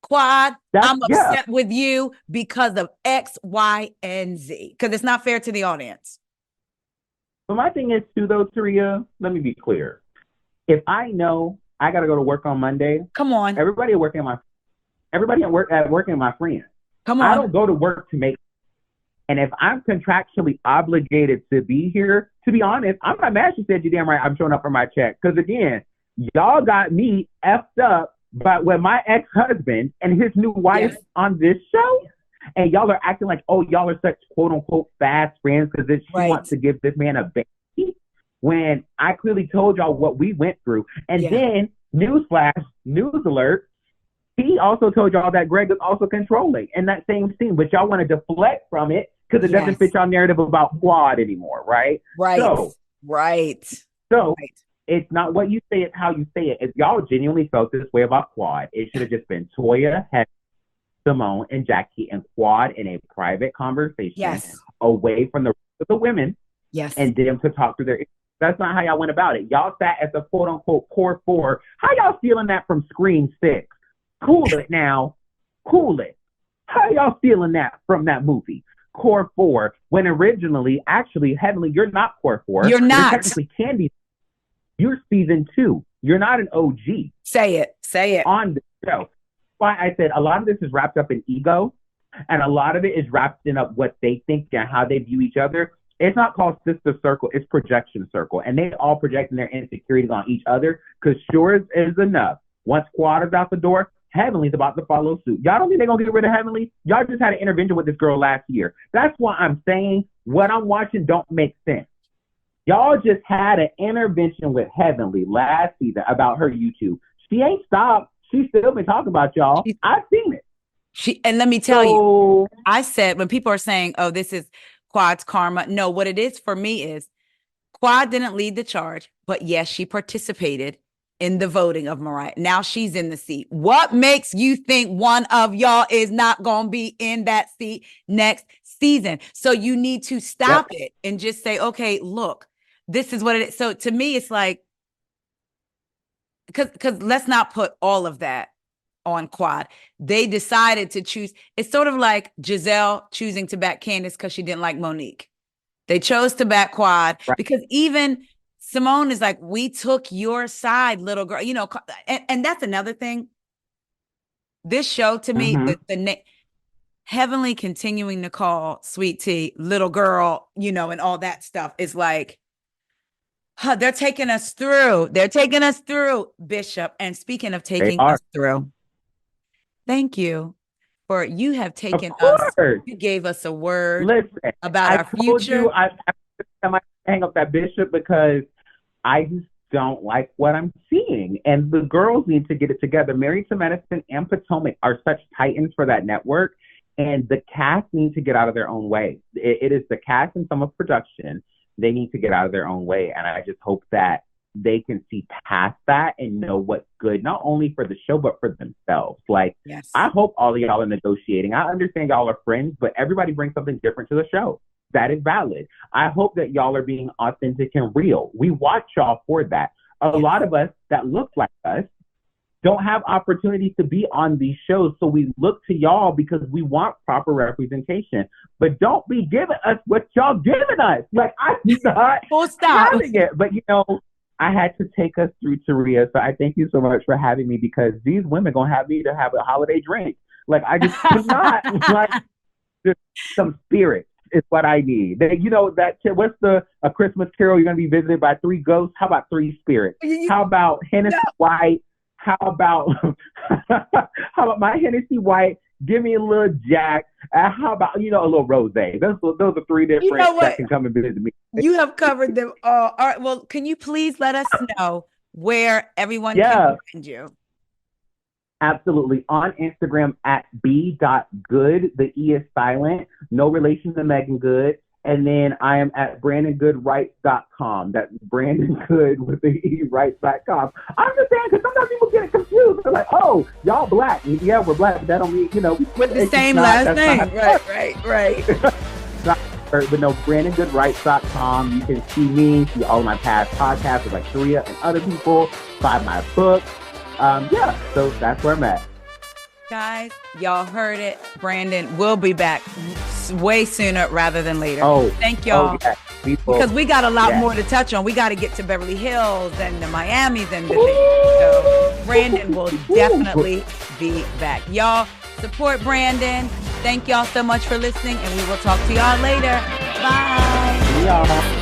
Quad, I'm Yeah. upset with you because of X, Y, and Z. Because it's not fair to the audience. But my thing is too, though, Taria. Let me be clear. If I know I got to go to work on Monday, Come on. everybody at working my friends. Come I on. don't go to work to make. And if I'm contractually obligated to be here, to be honest, I'm not mad. She said, "You damn right, I'm showing up for my check." Because again, y'all got me effed up by when my ex-husband and his new wife on this show, and y'all are acting like, oh, y'all are such quote unquote fast friends because she wants to give this man a baby. When I clearly told y'all what we went through, and then newsflash, news alert. He also told y'all that Greg is also controlling in that same scene, but y'all want to deflect from it because it doesn't fit y'all narrative about Quad anymore, right? So, it's not what you say, it's how you say it. If y'all genuinely felt this way about Quad, it should have just been Toya, Simone, and Jackie and Quad in a private conversation away from the rest of the women and them to talk through their. That's not how y'all went about it. Y'all sat at the quote unquote core four. How y'all feeling that from Screen 6? Cool it now. Cool it. How y'all feeling that from that movie? Core 4, when originally, actually, Heavenly, you're not Core 4. You're not. You're technically Candy. You're season 2. You're not an OG. Say it. Say it. On the show. Why I said a lot of this is wrapped up in ego, and a lot of it is wrapped in up what they think and how they view each other. It's not called sister circle, it's projection circle. And they all projecting their insecurities on each other because sure is enough. Once Quad is out the door, Heavenly's about to follow suit. Y'all don't think they're going to get rid of Heavenly? Y'all just had an intervention with this girl last year. That's why I'm saying what I'm watching don't make sense. Y'all just had an intervention with Heavenly last season about her YouTube. She ain't stopped. She's still been talking about y'all. I've seen it. And let me tell you, I said when people are saying, oh, this is Quad's karma. No, what it is for me is Quad didn't lead the charge, but yes, she participated in the voting of Mariah. Now she's in the seat. What makes you think one of y'all is not going to be in that seat next season? So you need to stop it and just say, okay, look, this is what it is. So to me, it's like, because let's not put all of that on Quad. They decided to choose. It's sort of like Giselle choosing to back Candace because she didn't like Monique. They chose to back Quad because even Simone is like, we took your side, little girl, you know, and that's another thing. This show to me, the Heavenly continuing to call Sweet Tea little girl, you know, and all that stuff is like, they're taking us through. They're taking us through, Bishop. And speaking of taking us through, thank you for you have taken us. You gave us a word about our future. I might hang up that Bishop because I just don't like what I'm seeing. And the girls need to get it together. Married to Medicine and Potomac are such titans for that network. And the cast needs to get out of their own way. It is the cast and some of production. They need to get out of their own way. And I just hope that they can see past that and know what's good, not only for the show, but for themselves. Like, I hope all of y'all are negotiating. I understand y'all are friends, but everybody brings something different to the show. That is valid. I hope that y'all are being authentic and real. We watch y'all for that. A lot of us that look like us don't have opportunities to be on these shows. So we look to y'all because we want proper representation. But don't be giving us what y'all giving us. Like, I'm not having it. But, you know, I had to take us through Taria. So I thank you so much for having me because these women going to have me to have a holiday drink. Like, I just cannot. Like, just some spirit is what I need. You know, what's a Christmas Carol? You're going to be visited by 3 ghosts. How about 3 spirits? How about Hennessy White? How about my Hennessy White? Give me a little Jack. How about, you know, a little rosé? Those are 3 different that can come and visit me. You have covered them all. All right. Well, can you please let us know where everyone can find you? Absolutely. On Instagram at b.goode. The E is silent. No relation to Megan Good. And then I am at BrandonGoodWrites.com. That's Brandon Good with the Writes.com. I understand because sometimes people get it confused. They're like, oh, y'all black. Yeah, we're black, but that don't mean, with the same last name. Right. But no, BrandonGoodWrites.com. You can see me, see all of my past podcasts with like Sharia and other people, buy my book. So that's where I'm at. Guys, y'all heard it. Brandon will be back way sooner rather than later. Oh, thank y'all. Oh, yeah. Because we got a lot more to touch on. We got to get to Beverly Hills and the Miamis and the things. So Brandon will definitely be back. Y'all support Brandon. Thank y'all so much for listening, and we will talk to y'all later. Bye. See y'all.